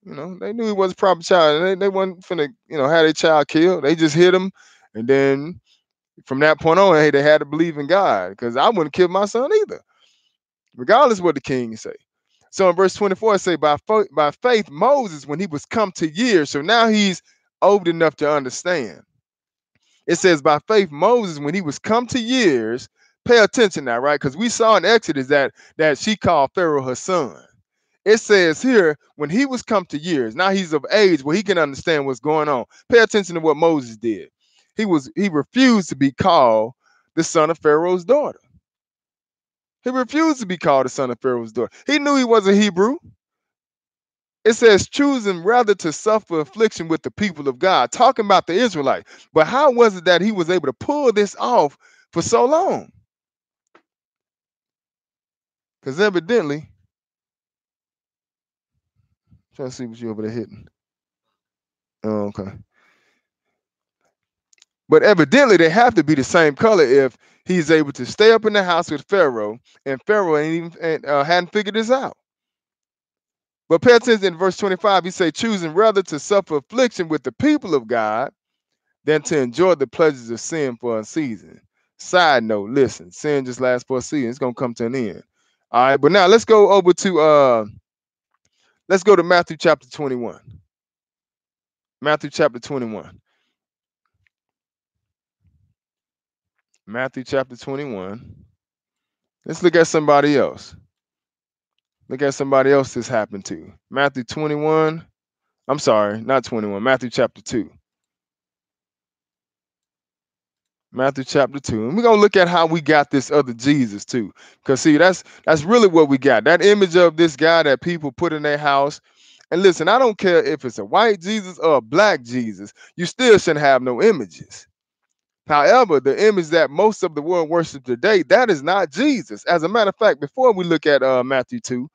They knew he was a proper child, and they wasn't finna, have their child killed. They just hit him, and then from that point on, hey, they had to believe in God, because I wouldn't kill my son either, regardless of what the king say. So in verse 24, it say, by faith, Moses, when he was come to years, so now he's old enough to understand. It says, by faith, Moses, when he was come to years, pay attention now, right? Because we saw in Exodus that she called Pharaoh her son. It says here, when he was come to years, now he's of age where he can understand what's going on. Pay attention to what Moses did. He refused to be called the son of Pharaoh's daughter. He refused to be called the son of Pharaoh's daughter. He knew he was a Hebrew. It says, choosing rather to suffer affliction with the people of God, talking about the Israelites. But how was it that he was able to pull this off for so long? Because evidently, trying to see what you over there hitting. Oh, okay. But evidently, they have to be the same color if he's able to stay up in the house with Pharaoh, and Pharaoh hadn't figured this out. But pay attention in verse 25, he say, choosing rather to suffer affliction with the people of God than to enjoy the pleasures of sin for a season. Side note, listen, sin just lasts for a season. It's going to come to an end. All right, but now let's go over to, let's go to Matthew chapter 21. Matthew chapter 21. Matthew chapter 21. Let's look at somebody else. Look at somebody else this happened to. Matthew 21. I'm sorry, not 21. Matthew chapter 2. Matthew chapter 2. And we're going to look at how we got this other Jesus too. Because see, that's really what we got. That image of this guy that people put in their house. And listen, I don't care if it's a white Jesus or a black Jesus. You still shouldn't have no images. However, the image that most of the world worships today, that is not Jesus. As a matter of fact, before we look at Matthew 2,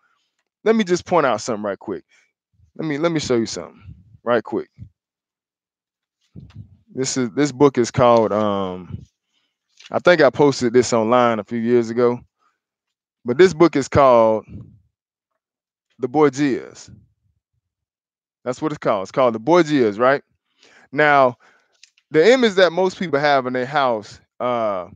let me just point out something right quick. Let me show you something right quick. This book is called I think I posted this online a few years ago, but this book is called The Borgias. That's what it's called. It's called The Borgias, right? Now, the image that most people have in their house, that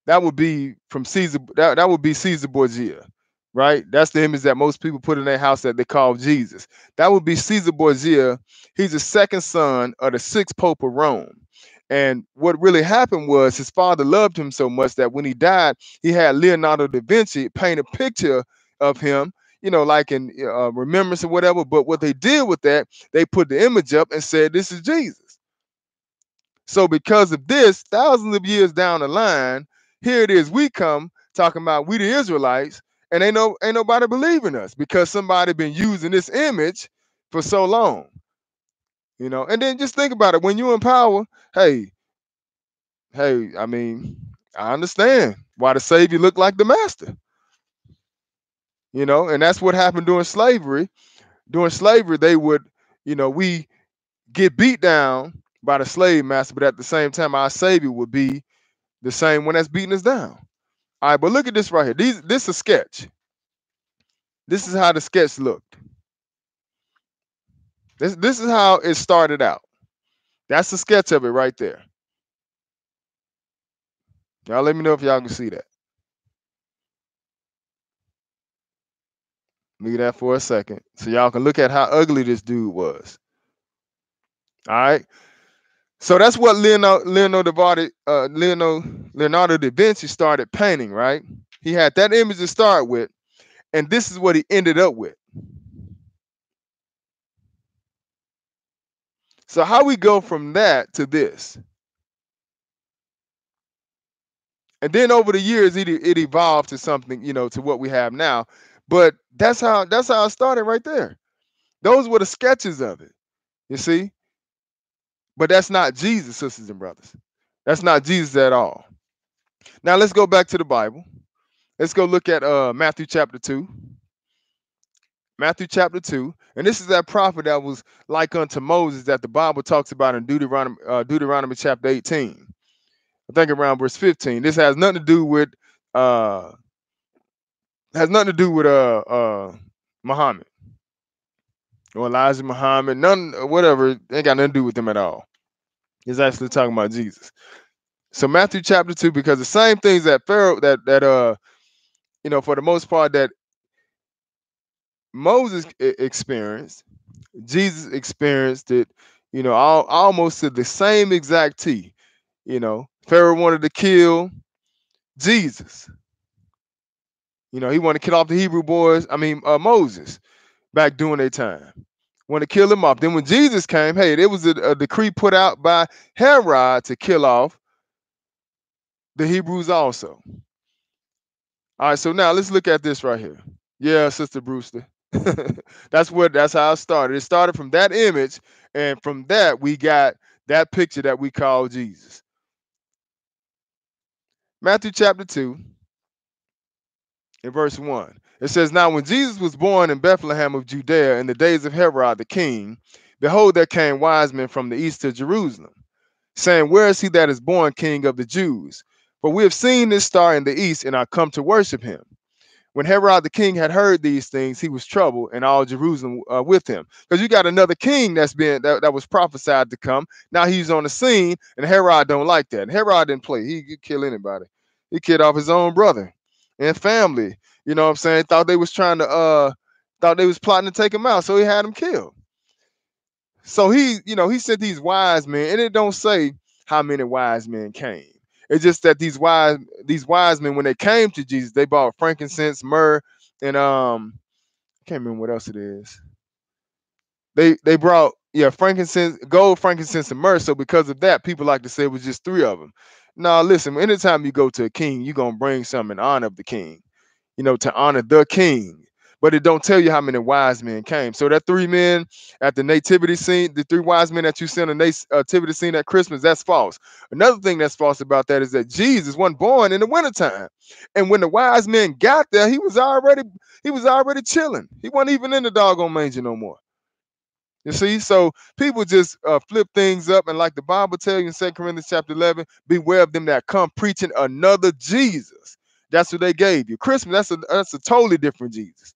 would be from Caesar. That would be Caesar Borgia, right? That's the image that most people put in their house that they call Jesus. That would be Caesar Borgia. He's the second son of the sixth Pope of Rome. And what really happened was his father loved him so much that when he died, he had Leonardo da Vinci paint a picture of him, like in remembrance or whatever. But what they did with that, they put the image up and said, this is Jesus. So because of this, thousands of years down the line, here it is, we come talking about we the Israelites, and ain't nobody believing us because somebody been using this image for so long. And then just think about it. When you're in power, hey, I mean, I understand why the Savior looked like the master. And that's what happened during slavery. During slavery, they would, we get beat down by the slave master, but at the same time, our Savior would be the same one that's beating us down. All right, but look at this right here. This is a sketch. This is how the sketch looked. This is how it started out. That's the sketch of it right there. Y'all let me know if y'all can see that. Look at that for a second. So y'all can look at how ugly this dude was. All right. So that's what Leonardo da Vinci started painting, right? He had that image to start with. And this is what he ended up with. So how we go from that to this? And then over the years, it evolved to something, to what we have now. But that's how it started right there. Those were the sketches of it, you see. But that's not Jesus, sisters and brothers. That's not Jesus at all. Now let's go back to the Bible. Let's go look at Matthew chapter 2. Matthew chapter 2. And this is that prophet that was like unto Moses that the Bible talks about in Deuteronomy chapter 18. I think around verse 15. This has nothing to do with uh Muhammad or Elijah Muhammad. None whatever. Ain't got nothing to do with them at all. It's actually talking about Jesus. So Matthew chapter 2, because the same things that Pharaoh for the most part that Moses experienced, Jesus experienced it, almost to the same exact T. Pharaoh wanted to kill Jesus. He wanted to kill off the Hebrew boys. Moses back during their time. Want to kill him off. Then when Jesus came, hey, there was a decree put out by Herod to kill off the Hebrews also. All right, so now let's look at this right here. Yeah, Sister Brewster. That's how it started. It started from that image, and from that we got that picture that we call Jesus. Matthew chapter 2, in verse 1. It says, Now when Jesus was born in Bethlehem of Judea in the days of Herod the king, behold, there came wise men from the east to Jerusalem, saying, Where is he that is born King of the Jews? For we have seen this star in the east and are come to worship him. When Herod the king had heard these things, he was troubled, and all Jerusalem with him. Because you got another king that was prophesied to come. Now he's on the scene, and Herod don't like that. And Herod didn't play. He could kill anybody. He killed off his own brother and family. You know what I'm saying? Thought they was plotting to take him out, so he had him killed. So he sent these wise men, and it don't say how many wise men came. It's just that these wise men, when they came to Jesus, they bought frankincense, myrrh, and I can't remember what else it is. They brought frankincense, gold, frankincense, and myrrh. So because of that, people like to say it was just three of them. Now listen, anytime you go to a king, you're gonna bring something in honor of the king, to honor the king. But it don't tell you how many wise men came. So that three men at the nativity scene, the three wise men that you see on the nativity scene at Christmas, that's false. Another thing that's false about that is that Jesus wasn't born in the wintertime. And when the wise men got there, he was already chilling. He wasn't even in the doggone manger no more. You see, so people just flip things up, and like the Bible tells you in 2 Corinthians chapter 11, beware of them that come preaching another Jesus. That's what they gave you. Christmas, that's a totally different Jesus.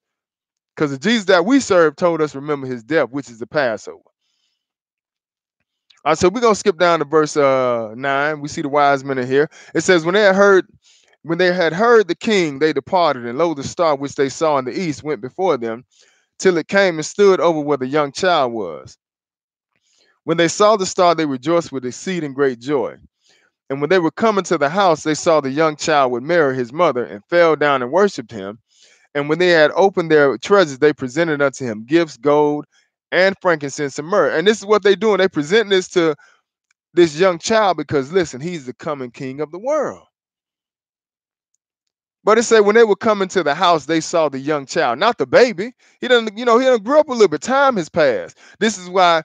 Because the Jesus that we serve told us, remember his death, which is the Passover. All right, so we're going to skip down to verse 9. We see the wise men in here. It says, when they had heard the king, they departed, and lo, the star which they saw in the east went before them, till it came and stood over where the young child was. When they saw the star, they rejoiced with exceeding great joy. And when they were coming to the house, they saw the young child with Mary, his mother, and fell down and worshipped him. And when they had opened their treasures, they presented unto him gifts, gold, and frankincense and myrrh. And this is what they're doing. They present this to this young child because, listen, he's the coming king of the world. But it said when they were coming to the house, they saw the young child, not the baby. He doesn't grow up a little bit. Time has passed. This is why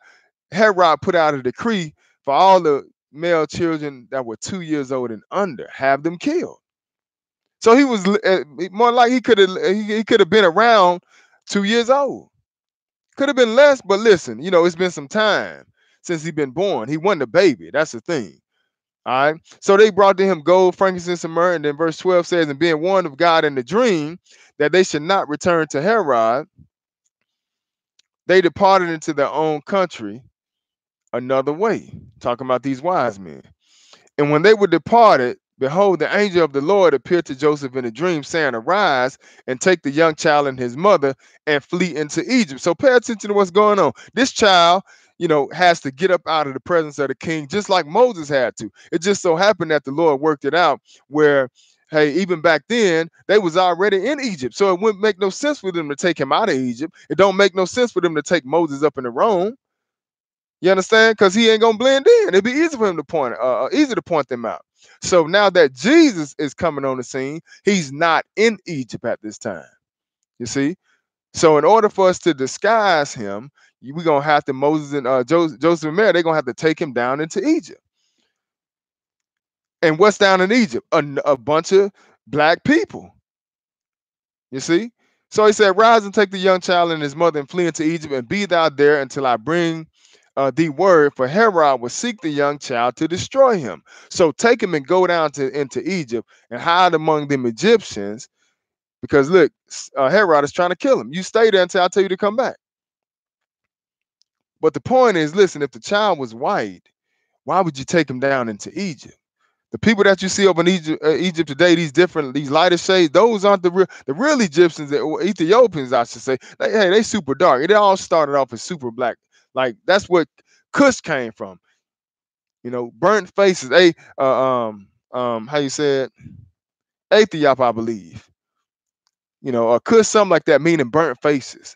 Herod put out a decree for all the male children that were 2 years old and under, have them killed. So he was more like he could have been around 2 years old. Could have been less, but listen, it's been some time since he's been born. He wasn't a baby. That's the thing. All right. So they brought to him gold, frankincense, and myrrh. And then verse 12 says, and being warned of God in the dream that they should not return to Herod, they departed into their own country another way. Talking about these wise men. And when they were departed, behold, the angel of the Lord appeared to Joseph in a dream, saying, Arise and take the young child and his mother and flee into Egypt. So pay attention to what's going on. This child, has to get up out of the presence of the king, just like Moses had to. It just so happened that the Lord worked it out where hey, even back then, they was already in Egypt. So it wouldn't make no sense for them to take him out of Egypt. It don't make no sense for them to take Moses up into Rome. You understand? Because he ain't gonna blend in. It'd be easy for him to easy to point them out. So now that Jesus is coming on the scene, he's not in Egypt at this time. You see? So in order for us to disguise him, we're gonna have to Moses and Joseph and Mary, they're gonna have to take him down into Egypt. And what's down in Egypt? A bunch of black people. You see? So he said, rise and take the young child and his mother and flee into Egypt and be thou there until I bring thee word, for Herod will seek the young child to destroy him. So take him and go down into Egypt and hide among them Egyptians, because look, Herod is trying to kill him. You stay there until I tell you to come back. But the point is, listen, if the child was white, why would you take him down into Egypt? The people that you see over in Egypt today, these lighter shades, those aren't the real Egyptians, or Ethiopians, I should say. They super dark. It all started off as super black. Like that's what Kush came from. You know, burnt faces. How you said, Ethiop, I believe. You know, or Kush, something like that, meaning burnt faces.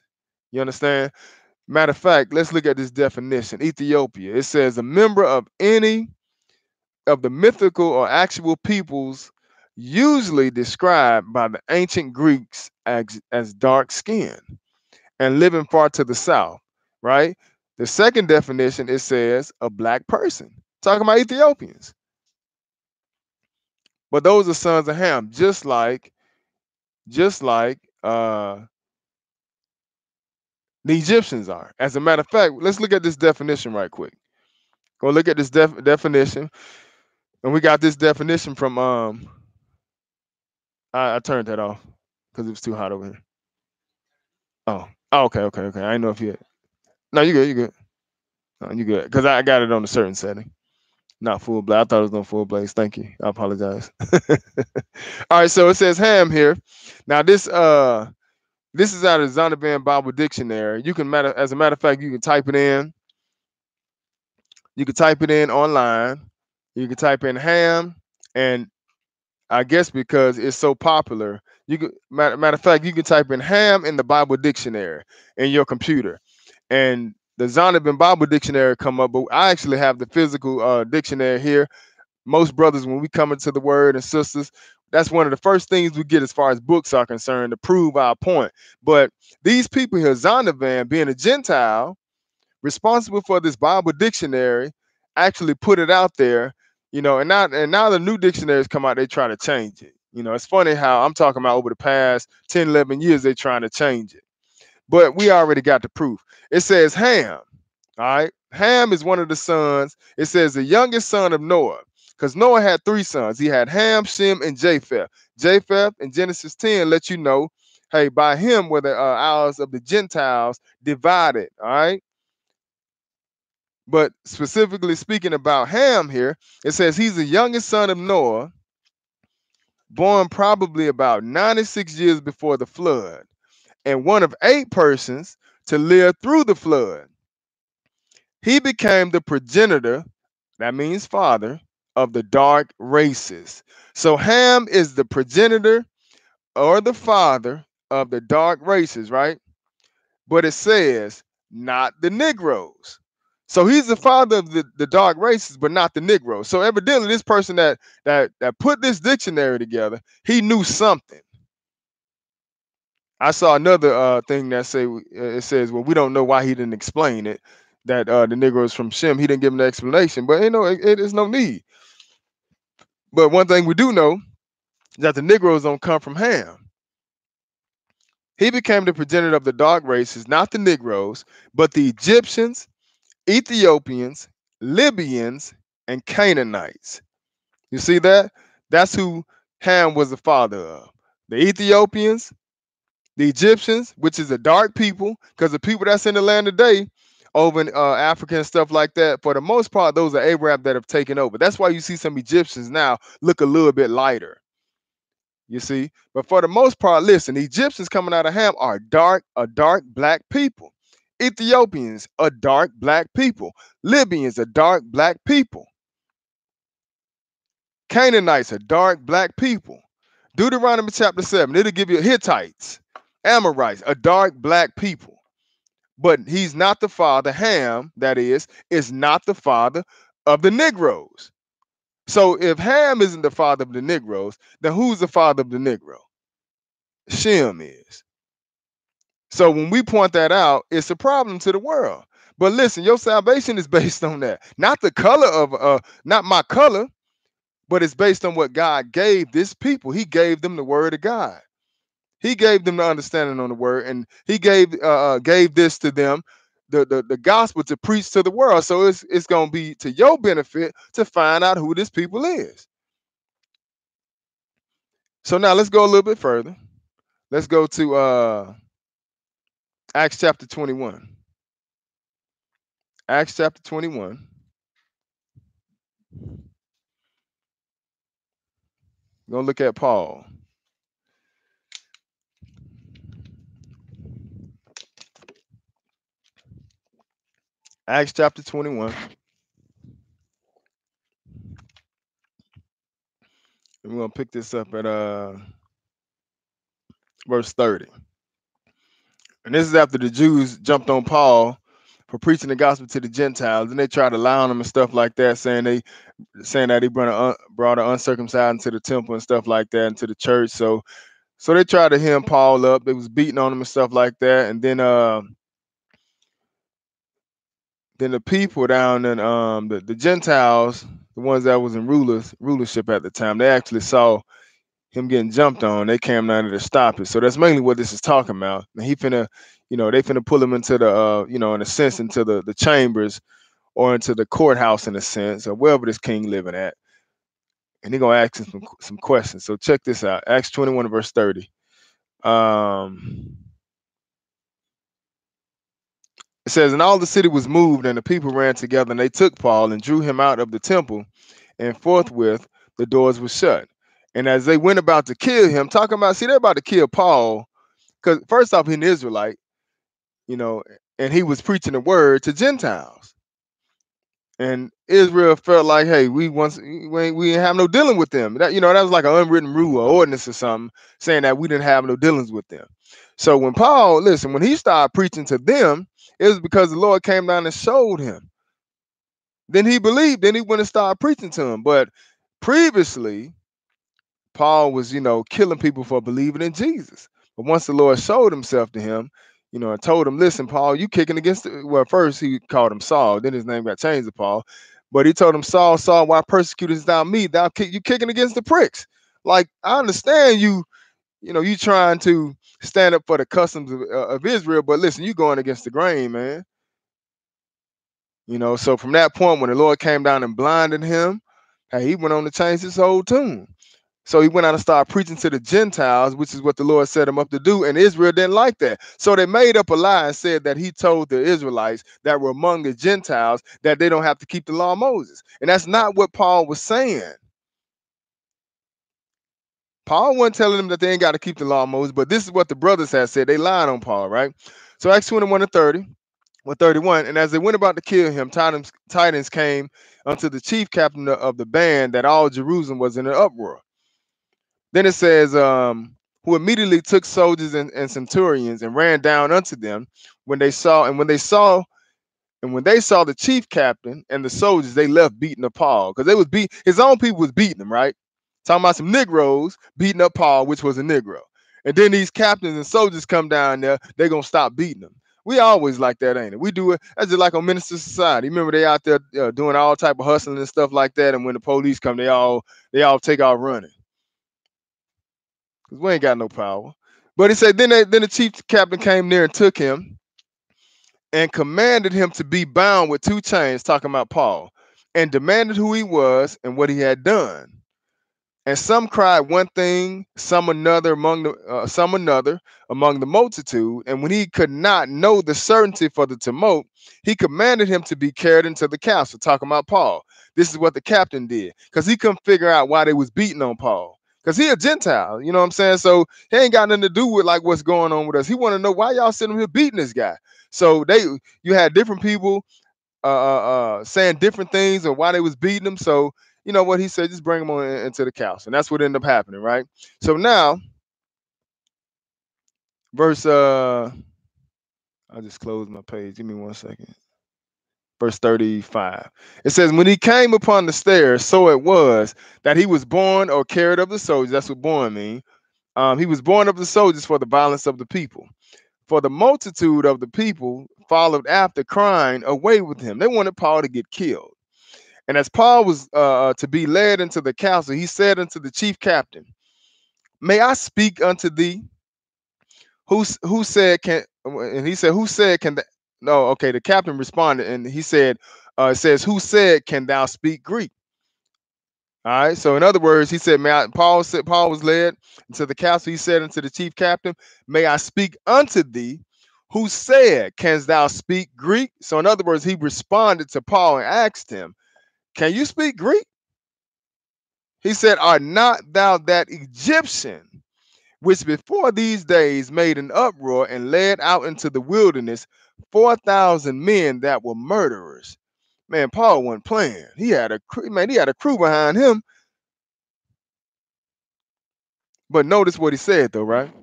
You understand? Matter of fact, let's look at this definition. Ethiopia. It says a member of any of the mythical or actual peoples usually described by the ancient Greeks as dark skinned and living far to the south, right? The second definition, it says a black person, talking about Ethiopians. But those are sons of Ham, just like the Egyptians are. As a matter of fact, let's look at this definition right quick. Go look at this definition. And we got this definition from I turned that off because it was too hot over here. Oh, okay. I didn't know if you. No, you good. You good. No, you good. Because I got it on a certain setting, not full blaze. I thought it was on full blaze. Thank you. I apologize. All right, so it says Ham here. Now this is out of the Zondervan Bible Dictionary. You can as a matter of fact, you can type it in. You can type it in online. You can type in Ham, and I guess because it's so popular, you could matter of fact, you can type in Ham in the Bible Dictionary in your computer, and the Zondervan Bible Dictionary come up. But I actually have the physical dictionary here. Most brothers, when we come into the Word, and sisters, that's one of the first things we get as far as books are concerned to prove our point. But these people here, Zondervan, being a Gentile, responsible for this Bible dictionary, actually put it out there, and now the new dictionaries come out, they try to change it. It's funny how I'm talking about over the past 10, 11 years, they trying to change it. But we already got the proof. It says Ham. All right. Ham is one of the sons. It says the youngest son of Noah. Because Noah had three sons. He had Ham, Shem, and Japheth. Japheth in Genesis 10 lets you know, hey, by him were the isles of the Gentiles divided. All right. But specifically speaking about Ham here, it says he's the youngest son of Noah, born probably about 96 years before the flood, and one of 8 persons to live through the flood. He became the progenitor, that means father, of the dark races. So Ham is the progenitor or the father of the dark races, right? But it says not the Negroes. So he's the father of the dark races, but not the Negroes. So evidently, this person that put this dictionary together, he knew something. I saw another thing that it says, well, we don't know why he didn't explain it. That the Negroes from Shem, he didn't give him the explanation. But it is no need. But one thing we do know is that the Negroes don't come from Ham. He became the progenitor of the dark races, not the Negroes, but the Egyptians, Ethiopians, Libyans, and Canaanites. You see that? That's who Ham was the father of. The Ethiopians, the Egyptians, which is a dark people, because the people that's in the land today, over in Africa and stuff like that, for the most part, those are Arab that have taken over. That's why you see some Egyptians now look a little bit lighter. You see, but for the most part, listen, the Egyptians coming out of Ham are a dark black people. Ethiopians, a dark black people. Libyans, a dark black people. Canaanites, a dark black people. Deuteronomy chapter 7, it'll give you Hittites, Amorites, a dark black people. But he's not the father, Ham, that is not the father of the Negroes. So if Ham isn't the father of the Negroes, then who's the father of the Negro? Shem is. So when we point that out, it's a problem to the world. But listen, your salvation is based on that. Not the color of not my color, but it's based on what God gave this people. He gave them the word of God. He gave them the understanding on the word, and he gave this to them, the gospel to preach to the world. So it's gonna be to your benefit to find out who this people is. So now let's go a little bit further. Let's go to Acts chapter 21. Acts chapter 21. We're gonna look at Paul. Acts chapter 21. And we're gonna pick this up at verse 30. And this is after the Jews jumped on Paul for preaching the gospel to the Gentiles, and they tried to lie on him and stuff like that, saying that he brought an uncircumcised into the temple and stuff like that, into the church. So they tried to hem Paul up. They was beating on him and stuff like that. And then the people down in the Gentiles, the ones that was in rulership at the time, they actually saw him getting jumped on. They came down there to stop it. So that's mainly what this is talking about. And he finna, they finna pull him into the, in a sense, into the chambers or into the courthouse in a sense, or wherever this king living at. And he gonna ask him some questions. So check this out. Acts 21 verse 30. It says, and all the city was moved, and the people ran together, and they took Paul and drew him out of the temple, and forthwith the doors were shut. And as they went about to kill him, talking about, see, they're about to kill Paul, because first off, he's an Israelite, and he was preaching the word to Gentiles. And Israel felt like, hey, we ain't have no dealing with them. That that was like an unwritten rule or ordinance or something, saying that we didn't have no dealings with them. So when Paul, when he started preaching to them, it was because the Lord came down and showed him. Then he believed. Then he went and started preaching to him. But previously, Paul was, killing people for believing in Jesus. But once the Lord showed himself to him, and told him, listen, Paul, you kicking against well, first he called him Saul, then his name got changed to Paul. But he told him, Saul, Saul, why persecutest thou me? You kicking against the pricks. Like, I understand you trying to stand up for the customs of Israel, but listen, you going against the grain, man. So from that point, when the Lord came down and blinded him, hey, he went on to change his whole tune. So he went out and started preaching to the Gentiles, which is what the Lord set him up to do. And Israel didn't like that. So they made up a lie and said that he told the Israelites that were among the Gentiles that they don't have to keep the law of Moses. And that's not what Paul was saying. Paul wasn't telling them that they ain't got to keep the law of Moses, but this is what the brothers had said. They lied on Paul, right? So Acts 21 and 30. 31, and as they went about to kill him, tidings came unto the chief captain of the band that all Jerusalem was in an uproar. Then it says, who immediately took soldiers and centurions and ran down unto them when they saw the chief captain and the soldiers, they left beating up Paul, because his own people was beating him, right? Talking about some Negroes beating up Paul, which was a Negro. And then these captains and soldiers come down there, they're gonna stop beating them. We always like that, ain't it? We do it. That's just like on Minister Society. Remember, they out there doing all type of hustling and stuff like that. And when the police come, they all take off running, because we ain't got no power. But he said, then the chief captain came near and took him and commanded him to be bound with 2 chains, talking about Paul, and demanded who he was and what he had done. And some cried one thing, some another among the multitude. And when he could not know the certainty for the tumult, he commanded him to be carried into the council, talking about Paul. This is what the captain did, because he couldn't figure out why they was beating on Paul, because he a Gentile, you know what I'm saying? So he ain't got nothing to do with like what's going on with us. He want to know why y'all sitting here beating this guy. So you had different people saying different things or why they was beating him. So you know what he said, just bring them on into the council. And that's what ended up happening, right? So now, verse I'll just close my page. Give me 1 second. Verse 35. It says, when he came upon the stairs, so it was that he was born or carried of the soldiers. That's what born mean. He was born of the soldiers for the violence of the people. For the multitude of the people followed after, crying, away with him. They wanted Paul to get killed. And as Paul was to be led into the council, he said unto the chief captain, may I speak unto thee? Who said can, and he said, who said can that? No, okay. The captain responded and he said, it says, who said, can thou speak Greek? All right. So in other words, he said, Paul said, Paul was led into the council. He said unto the chief captain, may I speak unto thee? Who said, canst thou speak Greek? So in other words, he responded to Paul and asked him, can you speak Greek? He said, are not thou that Egyptian which before these days made an uproar and led out into the wilderness 4,000 men that were murderers? Man, Paul wasn't playing. He had a crew behind him. But notice what he said though, right?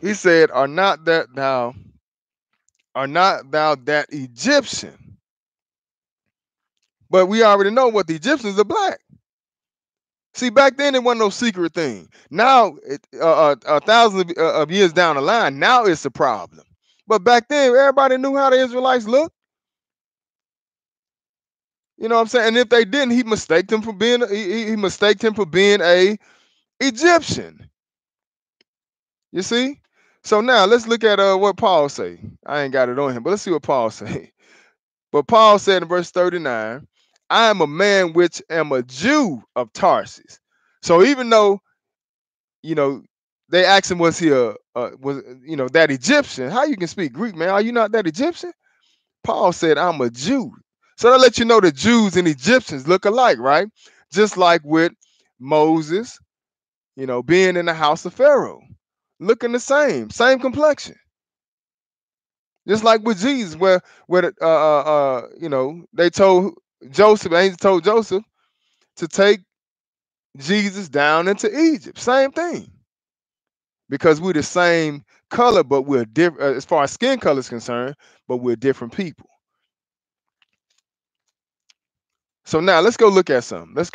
He said, are not thou that Egyptian? But we already know what the Egyptians are black. See, back then it wasn't no secret thing. Now, thousands of years down the line, now it's a problem. But back then, everybody knew how the Israelites looked. You know what I'm saying? And if they didn't, he mistaked him for being he mistaked him for being a Egyptian. You see? So now let's look at what Paul say. I ain't got it on him, but let's see what Paul say. But Paul said in verse 39, I am a man which am a Jew of Tarsus. So even though, you know, they asked him, was he was, you know, that Egyptian? How you can speak Greek, man? Are you not that Egyptian? Paul said, I'm a Jew. So that let you know the Jews and Egyptians look alike, right? Just like with Moses, you know, being in the house of Pharaoh, looking the same complexion. Just like with Jesus, where you know, they told Joseph, angel told Joseph to take Jesus down into Egypt. Same thing. Because we're the same color, but we're different as far as skin color is concerned, but we're different people. So now let's go look at something. Gonna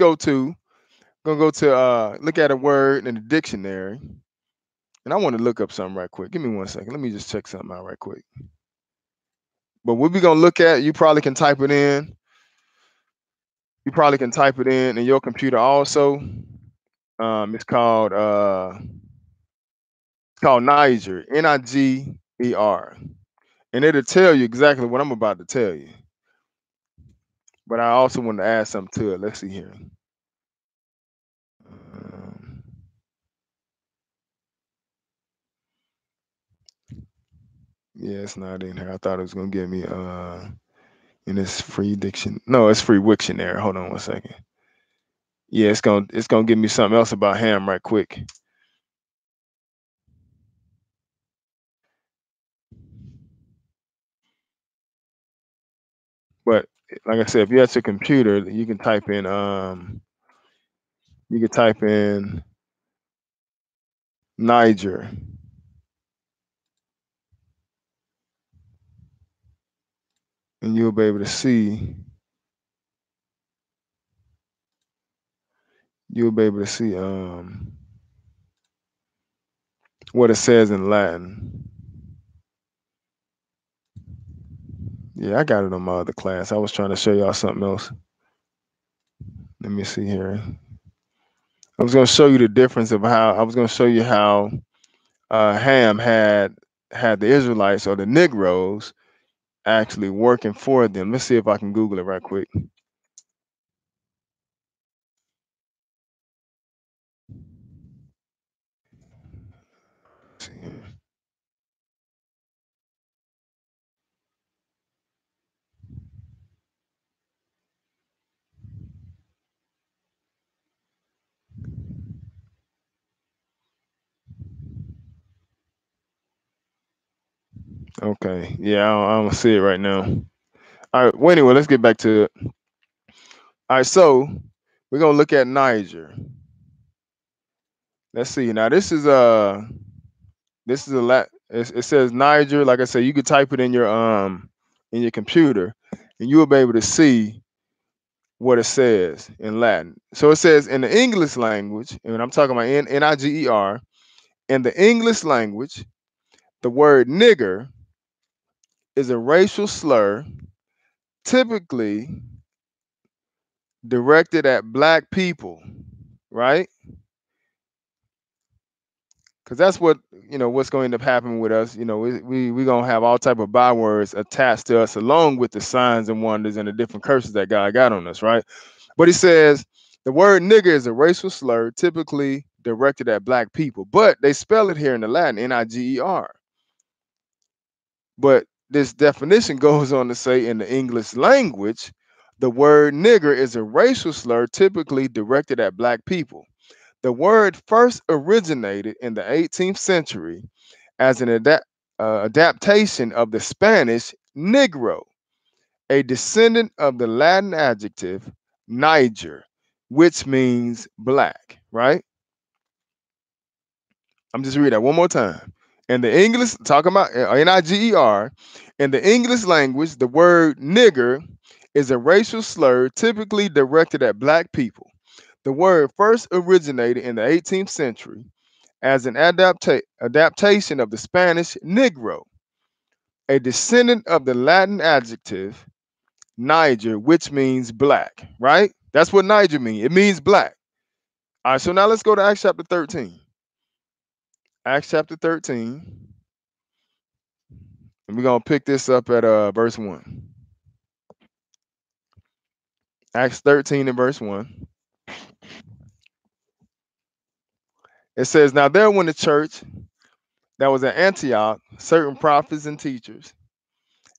go to look at a word in the dictionary. And I want to look up something right quick. Give me 1 second. Let me just check something out right quick. But what we're gonna look at, you probably can type it in. You probably can type it in your computer also. It's called Niger, Niger, and it'll tell you exactly what I'm about to tell you. But I also want to add something to it. Let's see here. Um, yeah, it's not in here. I thought it was gonna give me in this free diction. No, it's free Wiktionary. Hold on 1 second. Yeah, it's gonna give me something else about ham right quick. But like I said, if you're at your computer, you can type in Niger, and you'll be able to see what it says in Latin. Yeah, I got it on my other class. I was trying to show y'all something else. Let me see here. I was going to show you the difference of how I was going to show you how Ham had the Israelites or the Negroes actually working for them. Let's see if I can Google it right quick. Let's see here. Okay, yeah, I don't see it right now. All right, well, anyway, let's get back to it. All right, so We're gonna look at Niger. Let's see. Now this is a lot. It says Niger. Like I said, you could type it in your computer, and you will be able to see what it says in Latin. So it says in the English language, and I'm talking about Niger. In the English language, the word nigger is a racial slur typically directed at black people, right? Because that's what what's going to happen with us. We gonna have all type of bywords attached to us, along with the signs and wonders and the different curses that God got on us, right? But he says the word nigger is a racial slur typically directed at black people, but they spell it here in the Latin Niger. But this definition goes on to say in the English language, the word nigger is a racial slur typically directed at black people. The word first originated in the 18th century as an adaptation of the Spanish negro, a descendant of the Latin adjective Niger, which means black, right? I'm just reading that one more time. In the English, talking about Niger, in the English language, the word nigger is a racial slur typically directed at black people. The word first originated in the 18th century as an adaptation of the Spanish negro, a descendant of the Latin adjective Niger, which means black, right? That's what Niger means. It means black. All right, so now let's go to Acts chapter 13. Acts chapter 13. And we're going to pick this up at verse 1. Acts 13 and verse 1. It says, now there were in the church that was at Antioch certain prophets and teachers,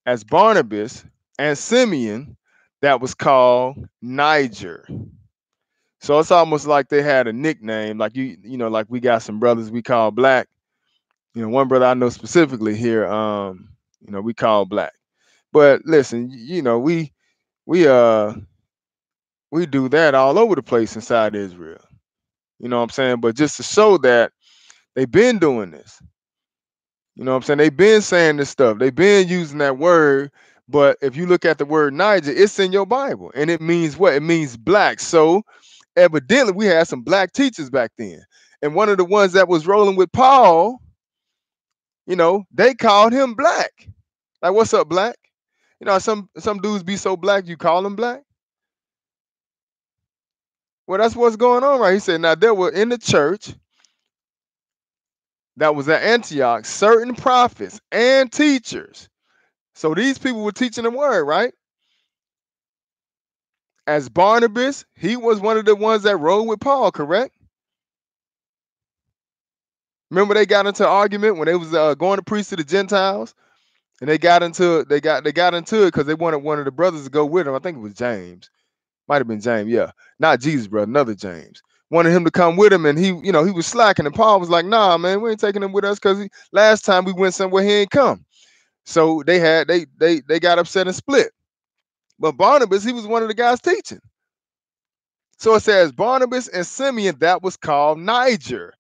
as Barnabas and Simeon, that was called Niger. So it's almost like they had a nickname, like like we got some brothers we call black. One brother I know specifically here, we call black. But listen, we we do that all over the place inside Israel. You know what I'm saying? But just to show that they've been doing this. You know what I'm saying? They've been saying this stuff. They've been using that word. But if you look at the word Niger, it's in your Bible. And it means what? It means black. So evidently we had some black teachers back then. And one of the ones that was rolling with Paul, they called him black. Like, what's up, black? Some dudes be so black you call them black. Well, that's what's going on, right? He said, now there were in the church that was at Antioch certain prophets and teachers. So these people were teaching the word, right? As Barnabas, he was one of the ones that rode with Paul, correct? Remember they got into an argument when they was going to preach to the Gentiles, and they got into it because they wanted one of the brothers to go with them. I think it was James. Might have been James, yeah. Not Jesus' brother, another James. Wanted him to come with him, and he was slacking. And Paul was like, nah, man, we ain't taking him with us because last time we went somewhere he ain't come. So they got upset and split. But Barnabas, he was one of the guys teaching. So it says Barnabas and Simeon, that was called Niger.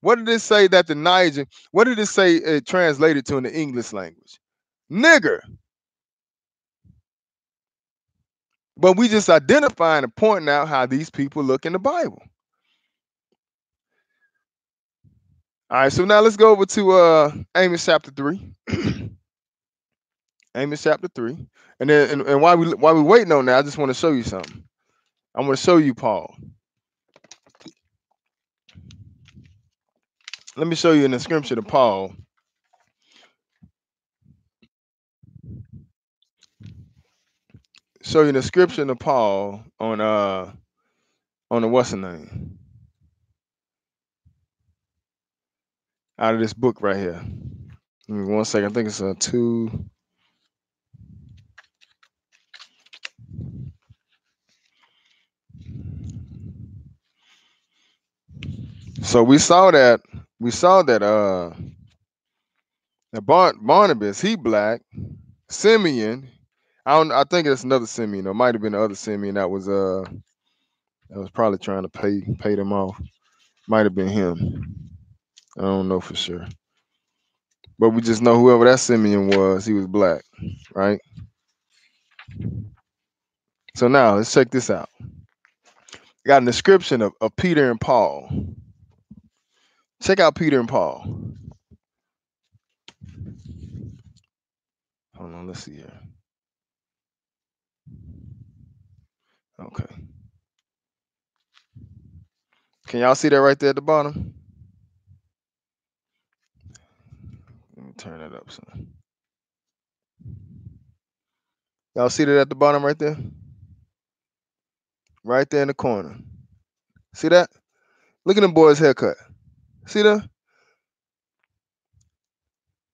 What did it say that the Niger, what did it say it translated to in the English language? Nigger. But we just identifying and pointing out how these people look in the Bible. All right, so now let's go over to Amos chapter 3. Amos chapter 3. And then and while we waiting on that, I just want to show you something. I want to show you Paul. Let me show you an inscription of Paul. Show you an inscription of Paul on the what's the name? Out of this book right here. Give me 1 second. I think it's a 2. So we saw that Barnabas, he black. Simeon, I think it's another Simeon, or might have been the other Simeon that was I was probably trying to pay them off. Might have been him. I don't know for sure. But we just know whoever that Simeon was, he was black, right? So now let's check this out. Got a description of Peter and Paul. Check out Peter and Paul. Hold on, let's see here. Okay. Can y'all see that right there at the bottom? Let me turn it up some. Y'all see that at the bottom right there? Right there in the corner. See that? Look at them boys' haircut. See that?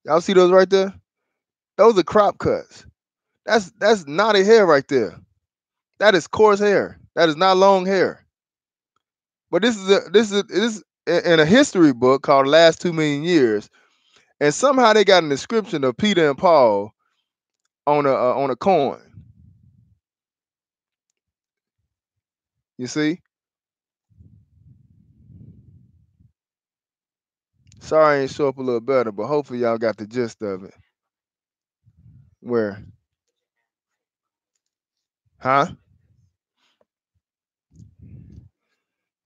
Y'all see those right there? Those are crop cuts. That's knotty hair right there. That is coarse hair. That is not long hair. But this is in a history book called Last 2 Million Years, and somehow they got a description of Peter and Paul on a coin. You see? Sorry I ain't show up a little better, but hopefully y'all got the gist of it. Where? Huh?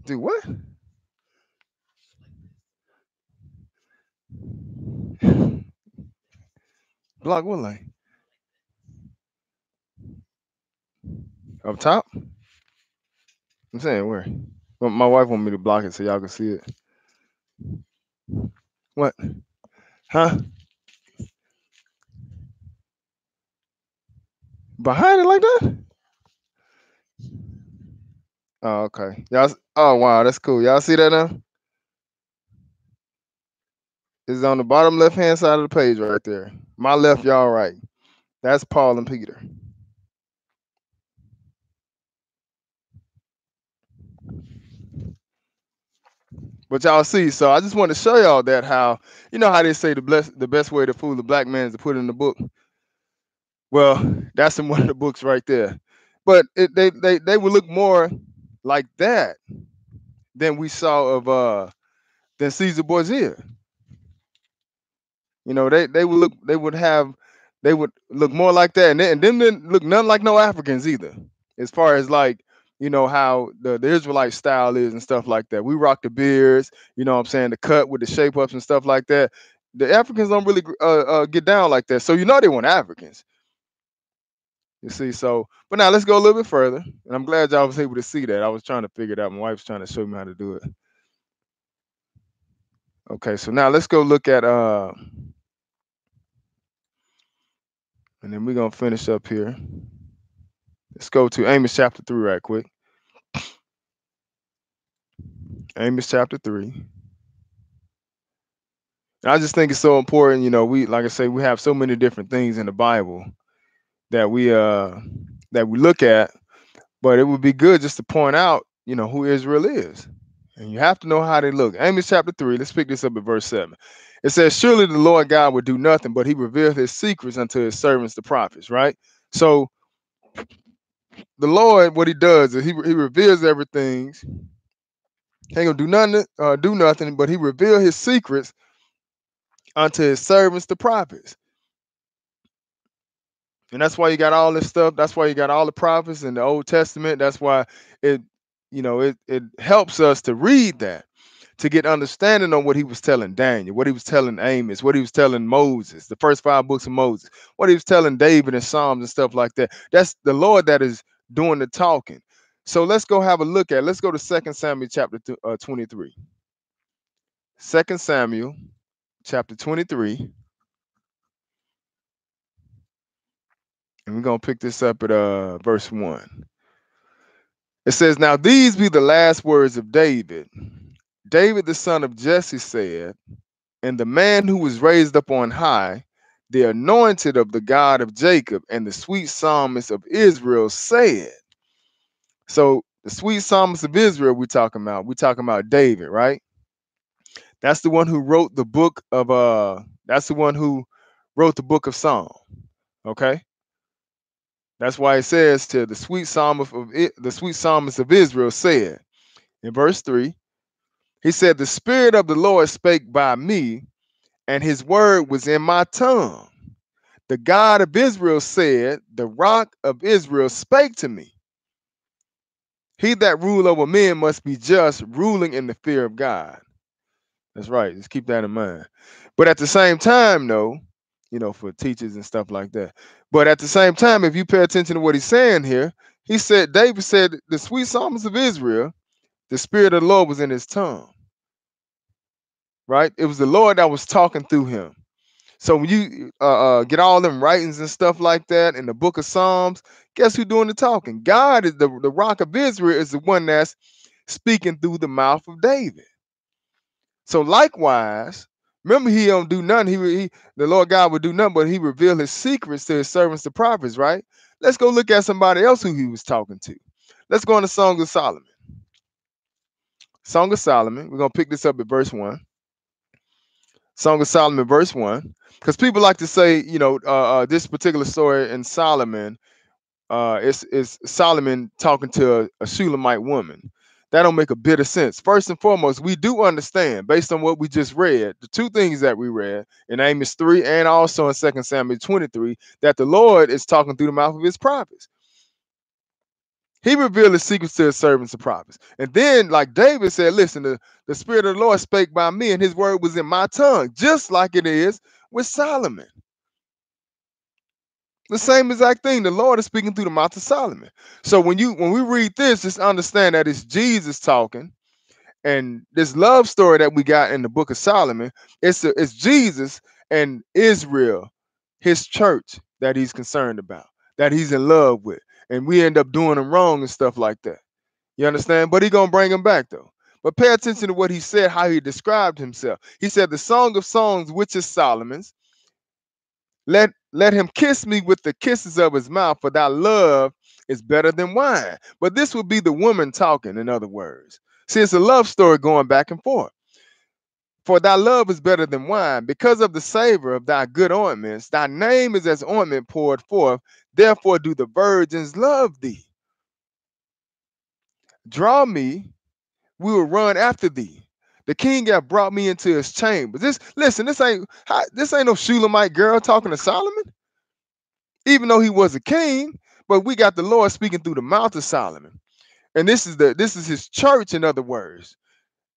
Do what? Block what line? Up top? I'm saying where? Well, my wife want me to block it so y'all can see it. What? Huh? Behind it like that? Oh, okay. Oh wow, that's cool. Y'all see that now? It's on the bottom left hand side of the page right there. My left, y'all right. That's Paul and Peter. But y'all see, so I just want to show y'all that how how they say the best way to fool the black man is to put it in the book. Well, that's in one of the books right there. But they would look more like that than we saw of than Caesar Borgia. They would look more like that, and them didn't look none like no Africans either. As far as like how the Israelite style is and stuff like that. We rock the beards, what I'm saying, the cut with the shape ups and stuff like that. The Africans don't really get down like that, so they weren't Africans. You see, so but now let's go a little bit further, and I'm glad y'all was able to see that. I was trying to figure it out. My wife's trying to show me how to do it. Okay, so now let's go look at and then we're gonna finish up here. Let's go to Amos chapter 3 right quick. Amos chapter 3. And I just think it's so important, we like I say, we have so many different things in the Bible that we look at, but it would be good just to point out, who Israel is. And you have to know how they look. Amos chapter 3, let's pick this up at verse 7. It says, surely the Lord God would do nothing, but he revealed his secrets unto his servants, the prophets, right? So the Lord, what he does is he reveals everything. He ain't gonna do nothing, but he revealed his secrets unto his servants, the prophets. And that's why you got all this stuff. That's why you got all the prophets in the Old Testament. That's why it, it helps us to read that, to get understanding on what he was telling Daniel, what he was telling Amos, what he was telling Moses, the first 5 books of Moses, what he was telling David and Psalms and stuff like that. That's the Lord that is doing the talking. So let's go have a look at. Let's go to 2 Samuel chapter 23. 2 Samuel chapter 23. And we're going to pick this up at verse 1. It says, now these be the last words of David. David, the son of Jesse, said, and the man who was raised up on high, the anointed of the God of Jacob, and the sweet psalmist of Israel said. So the sweet psalmist of Israel we're talking about David, right? That's the one who wrote the book of that's the one who wrote the book of Psalm. Okay. That's why it says to the sweet psalmist of the sweet psalmist of Israel said in verse 3, he said, "The Spirit of the Lord spake by me, and his word was in my tongue. The God of Israel said, the rock of Israel spake to me. He that rule over men must be just, ruling in the fear of God." That's right. Just keep that in mind. But at the same time, though, for teachers and stuff like that. But at the same time, if you pay attention to what he's saying here, he said, David said, the sweet psalmist of Israel, the Spirit of the Lord was in his tongue, right? It was the Lord that was talking through him. So when you get all them writings and stuff like that in the book of Psalms, guess who's doing the talking? God is the rock of Israel is the one that's speaking through the mouth of David. So likewise, remember he don't do nothing. The Lord God would do nothing, but he revealed his secrets to his servants, the prophets, right? Let's go look at somebody else who he was talking to. Let's go on the Song of Solomon. Song of Solomon. We're gonna pick this up at verse 1. Song of Solomon, verse 1. Because people like to say, this particular story in Solomon, it's Solomon talking to a Shulamite woman. That don't make a bit of sense. First and foremost, we do understand, based on what we just read, the two things that we read in Amos 3 and also in 2 Samuel 23, that the Lord is talking through the mouth of his prophets. He revealed his secrets to his servants and prophets. And then, like David said, listen, the Spirit of the Lord spake by me, and his word was in my tongue, just like it is with Solomon. The same exact thing. The Lord is speaking through the mouth of Solomon. So when we read this, just understand that it's Jesus talking, and this love story that we got in the book of Solomon, it's Jesus and Israel, his church that he's concerned about, that he's in love with, and we end up doing them wrong and stuff like that. You understand? But he gonna bring him back though. But pay attention to what he said, how he described himself. He said, "The Song of Songs, which is Solomon's, let him kiss me with the kisses of his mouth, for thy love is better than wine." But this would be the woman talking, in other words. See, it's a love story going back and forth. "For thy love is better than wine, because of the savor of thy good ointments. Thy name is as ointment poured forth. Therefore do the virgins love thee. Draw me, we will run after thee. The king hath brought me into his chambers." This ain't no Shulamite girl talking to Solomon, even though he was a king. But we got the Lord speaking through the mouth of Solomon, and this is his church. In other words,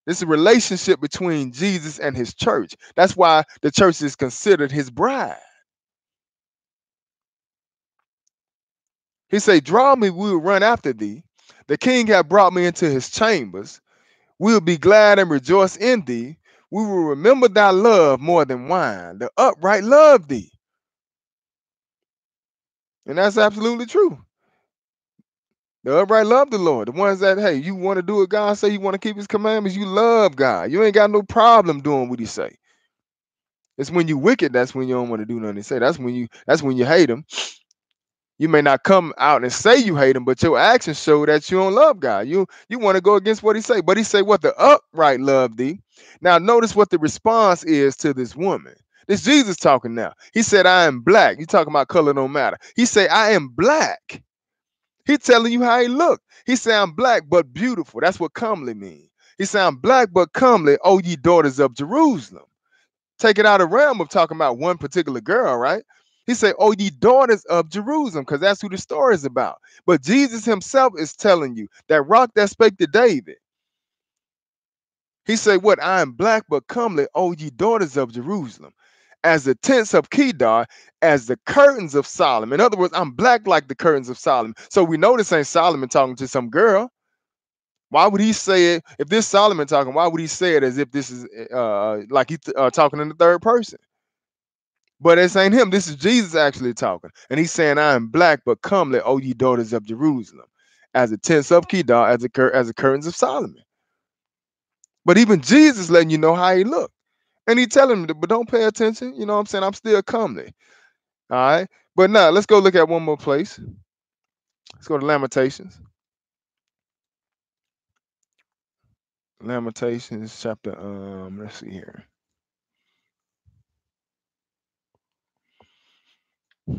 this is a relationship between Jesus and his church. That's why the church is considered his bride. He say, "Draw me, we will run after thee. The king hath brought me into his chambers. We will be glad and rejoice in thee. We will remember thy love more than wine. The upright love thee." And that's absolutely true. The upright love the Lord. The ones that, hey, you want to do what God say, you want to keep his commandments, you love God. You ain't got no problem doing what he say. It's when you wicked, that's when you don't want to do nothing he say. That's when you hate him. You may not come out and say you hate him, but your actions show that you don't love God. You want to go against what he say. But he say, "What the upright love thee." Now notice what the response is to this woman. This Jesus talking now. He said, "I am black." You talking about color don't matter. He say, "I am black." He telling you how he look. He say, "I'm black but beautiful." That's what comely means. He say, "I'm black but comely, O ye daughters of Jerusalem." Take it out of realm of talking about one particular girl, right? He said, "Oh, ye daughters of Jerusalem," because that's who the story is about. But Jesus himself is telling you that rock that spake to David. He said, "What? I am black but comely, O ye daughters of Jerusalem, as the tents of Kedar, as the curtains of Solomon." In other words, I'm black like the curtains of Solomon. So we know this ain't Solomon talking to some girl. Why would he say it? If this Solomon talking, why would he say it as if this is like he talking in the third person? But this ain't him. This is Jesus actually talking. And he's saying, "I am black, but comely, O ye daughters of Jerusalem, as the tents of Kedar, as the curtains of Solomon." But even Jesus letting you know how he looked. And he telling him, but don't pay attention. You know what I'm saying? I'm still comely. All right. But now let's go look at one more place. Let's go to Lamentations. Lamentations chapter, let's see here.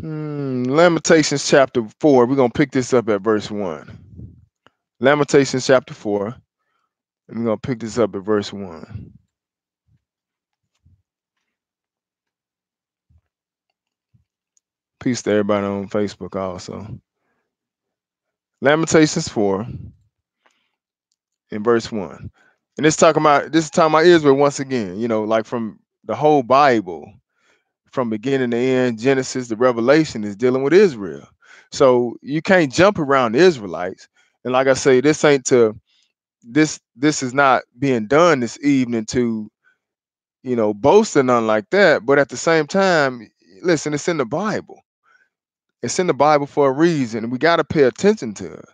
Lamentations chapter 4. We're gonna pick this up at verse 1. Lamentations chapter 4. And we're gonna pick this up at verse 1. Peace to everybody on Facebook also. Lamentations 4 in verse 1. And this is talking about Israel once again, like from the whole Bible, from beginning to end, Genesis to Revelation is dealing with Israel. So you can't jump around the Israelites. And like I say, this is not being done this evening to, boast or nothing like that. But at the same time, listen, it's in the Bible. It's in the Bible for a reason, and we got to pay attention to it.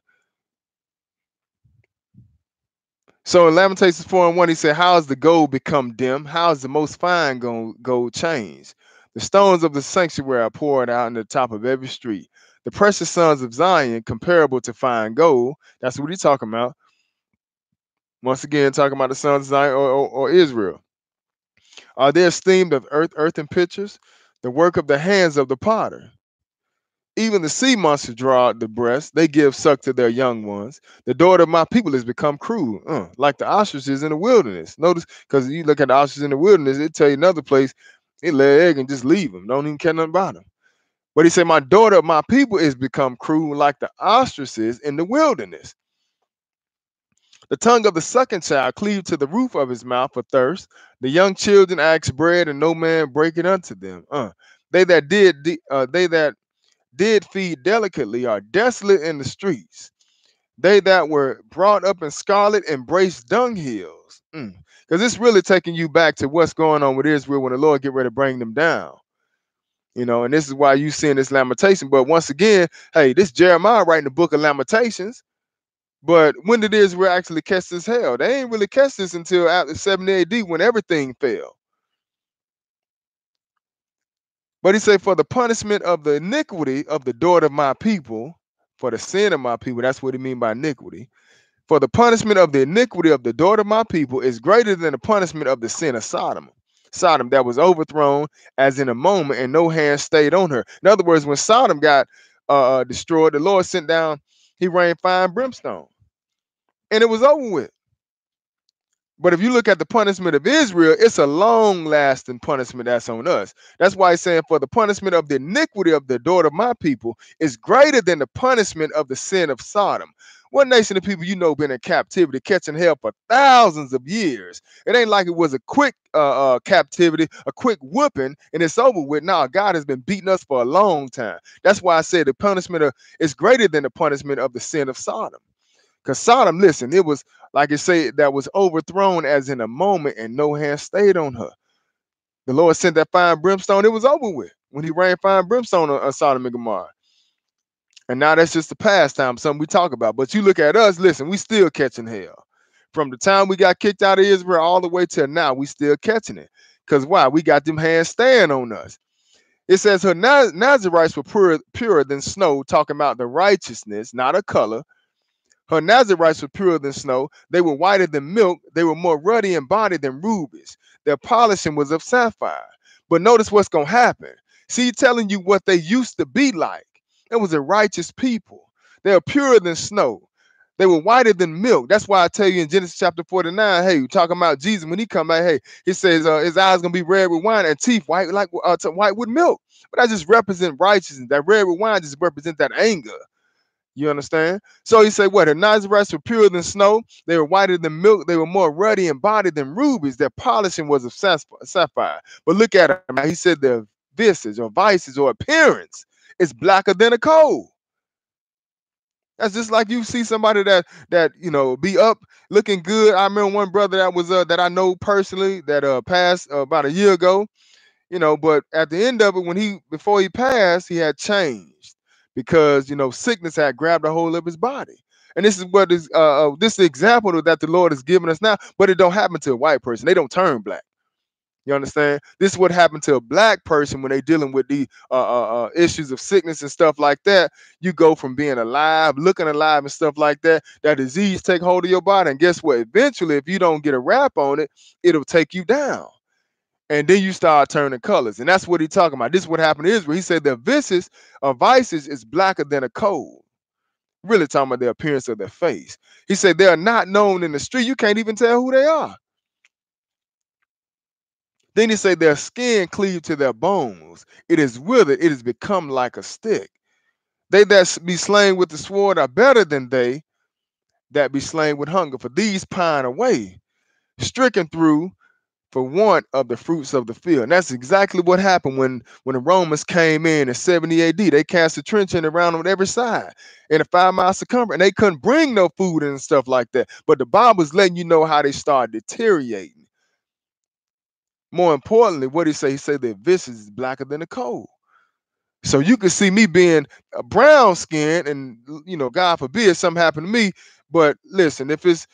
So in Lamentations 4 and 1, he said, how has the gold become dim? How has the most fine gold changed? The stones of the sanctuary are poured out in the top of every street. The precious sons of Zion, comparable to fine gold. That's what he's talking about. Once again, talking about the sons of Zion or Israel. Are they esteemed of earthen pitchers, the work of the hands of the potter? Even the sea monsters draw out the breast. They give suck to their young ones. The daughter of my people has become cruel, like the ostriches in the wilderness. Notice, because you look at the ostriches in the wilderness, it tell you another place, it lay an egg and just leave them. Don't even care nothing about them. But he said, my daughter of my people is become cruel like the ostriches in the wilderness. The tongue of the sucking child cleaved to the roof of his mouth for thirst. The young children ask bread, and no man break it unto them. They that did feed delicately are desolate in the streets. They that were brought up in scarlet embrace dunghills. Because it's really taking you back to what's going on with Israel when the Lord get ready to bring them down. And this is why you seeing this lamentation. But once again, hey, this Jeremiah writing the book of Lamentations. But when did Israel actually catch this hell? They ain't really catch this until after 70 AD when everything fell. But he said, for the punishment of the iniquity of the daughter of my people, for the sin of my people, that's what he mean by iniquity. For the punishment of the iniquity of the daughter of my people is greater than the punishment of the sin of Sodom. Sodom that was overthrown as in a moment and no hand stayed on her. In other words, when Sodom got destroyed, the Lord sent down, he rained fire and brimstone. And it was over with. But if you look at the punishment of Israel, it's a long-lasting punishment that's on us. That's why he's saying, for the punishment of the iniquity of the daughter of my people is greater than the punishment of the sin of Sodom. One nation of people been in captivity, catching hell for thousands of years. It ain't like it was a quick captivity, a quick whooping, and it's over with. Now, God has been beating us for a long time. That's why I said the punishment is greater than the punishment of the sin of Sodom. Because Sodom, listen, it was like it said that was overthrown as in a moment and no hand stayed on her. The Lord sent that fire and brimstone, it was over with when he rained fire and brimstone on Sodom and Gomorrah. And now that's just the pastime, something we talk about. But you look at us, listen, we still catching hell. From the time we got kicked out of Israel all the way till now, we still catching it. Because why? We got them hands staying on us. It says her Nazarites were purer than snow, talking about the righteousness, not a color. Her Nazarites were purer than snow. They were whiter than milk. They were more ruddy in body than rubies. Their polishing was of sapphire. But notice what's going to happen. See, telling you what they used to be like. It was a righteous people. They are purer than snow. They were whiter than milk. That's why I tell you in Genesis chapter 49, hey, you're talking about Jesus when he come back, hey, he says his eyes going to be red with wine and teeth white white with milk. But that just represents righteousness. That red with wine just represents that anger. You understand? So he said, what? Her Nazarites were purer than snow. They were whiter than milk. They were more ruddy in body than rubies. Their polishing was of sapphire. But look at them. He said their visage or vices or appearance is blacker than a coal. That's just like you see somebody that be up looking good. I remember one brother that was that I know personally that passed about a year ago. But at the end of it, before he passed, he had changed because sickness had grabbed a hold of his body. And this is what is this example that the Lord has given us now, but it don't happen to a white person. They don't turn black. You understand? This is what happened to a black person when they dealing with the issues of sickness and stuff like that. You go from being alive, looking alive and stuff like that, that disease take hold of your body. And guess what? Eventually, if you don't get a wrap on it, it'll take you down. and then you start turning colors. And that's what he's talking about. This is what happened to Israel. He said their vices is blacker than a coal. Really talking about the appearance of their face. He said they are not known in the street. You can't even tell who they are. Then he said their skin cleaved to their bones. It is withered. It has become like a stick. They that be slain with the sword are better than they that be slain with hunger. For these pine away, stricken through for want of the fruits of the field. And that's exactly what happened when the Romans came in 70 AD. They cast a trench in around on every side in a 5-mile circumference, and they couldn't bring no food and stuff like that. But the Bible's letting you know how they started deteriorating. More importantly, what he say? He said their visage is blacker than the coal. So you can see me being a brown skin, and God forbid something happened to me. But listen, if it's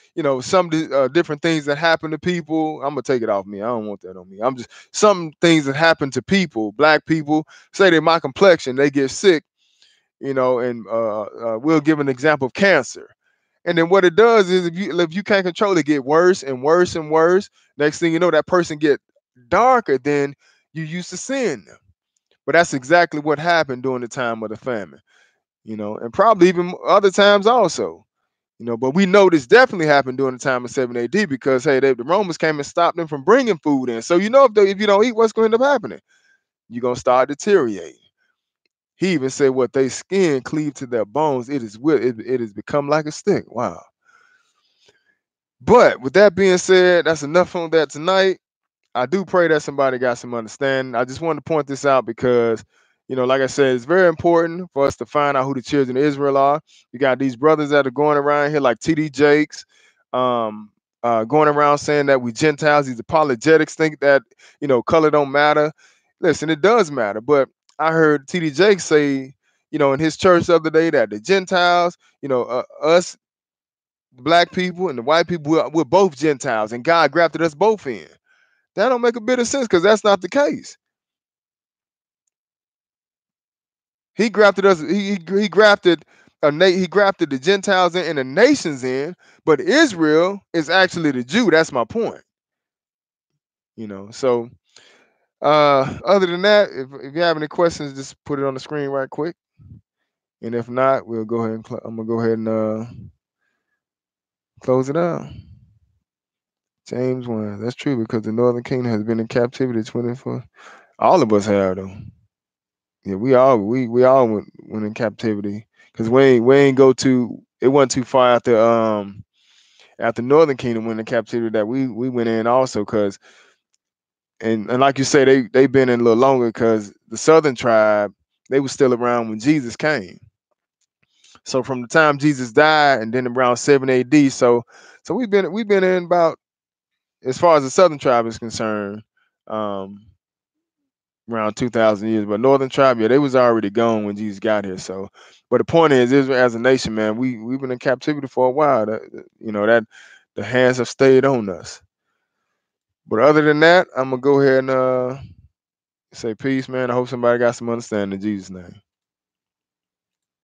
some different things that happen to people, I'm gonna take it off me. I don't want that on me. I'm just some things that happen to people, black people. Say they're my complexion, they get sick, and we'll give an example of cancer. And then what it does is if you can't control it, get worse and worse and worse. Next thing you know, that person get darker than you used to seeing them. But that's exactly what happened during the time of the famine, and probably even other times also, But we know this definitely happened during the time of 7 AD because, hey, the Romans came and stopped them from bringing food in. So, if you don't eat, what's going to end up happening? You're going to start deteriorating. He even said what they skin cleave to their bones. It has become like a stick. Wow. But with that being said, that's enough on that tonight. I do pray that somebody got some understanding. I just wanted to point this out because, like I said, it's very important for us to find out who the children of Israel are. You got these brothers that are going around here like T.D. Jakes, going around saying that we Gentiles. These apologetics think that, color don't matter. Listen, it does matter. But I heard T.D. Jakes say, in his church the other day that the Gentiles, us black people and the white people, we're both Gentiles, and God grafted us both in. That don't make a bit of sense because that's not the case. He grafted us. He grafted he grafted the Gentiles in and the nations in, but Israel is actually the Jew. That's my point. So other than that, if you have any questions, just put it on the screen right quick. And if not, we'll go ahead and I'm gonna go ahead and close it out. James 1. That's true because the northern kingdom has been in captivity 24. All of us have though. Yeah, we all went in captivity because we ain't go to it wasn't too far after Northern Kingdom went in captivity that we went in also because and like you say they've been in a little longer because the Southern tribe they were still around when Jesus came. So from the time Jesus died and then around 7 AD, so we've been in about as far as the Southern tribe is concerned. Around 2,000 years, but Northern tribe, yeah, they was already gone when Jesus got here. So, but the point is, Israel as a nation, man, we've been in captivity for a while. That the hands have stayed on us. But other than that, I'm gonna go ahead and say peace, man. I hope somebody got some understanding in Jesus' name.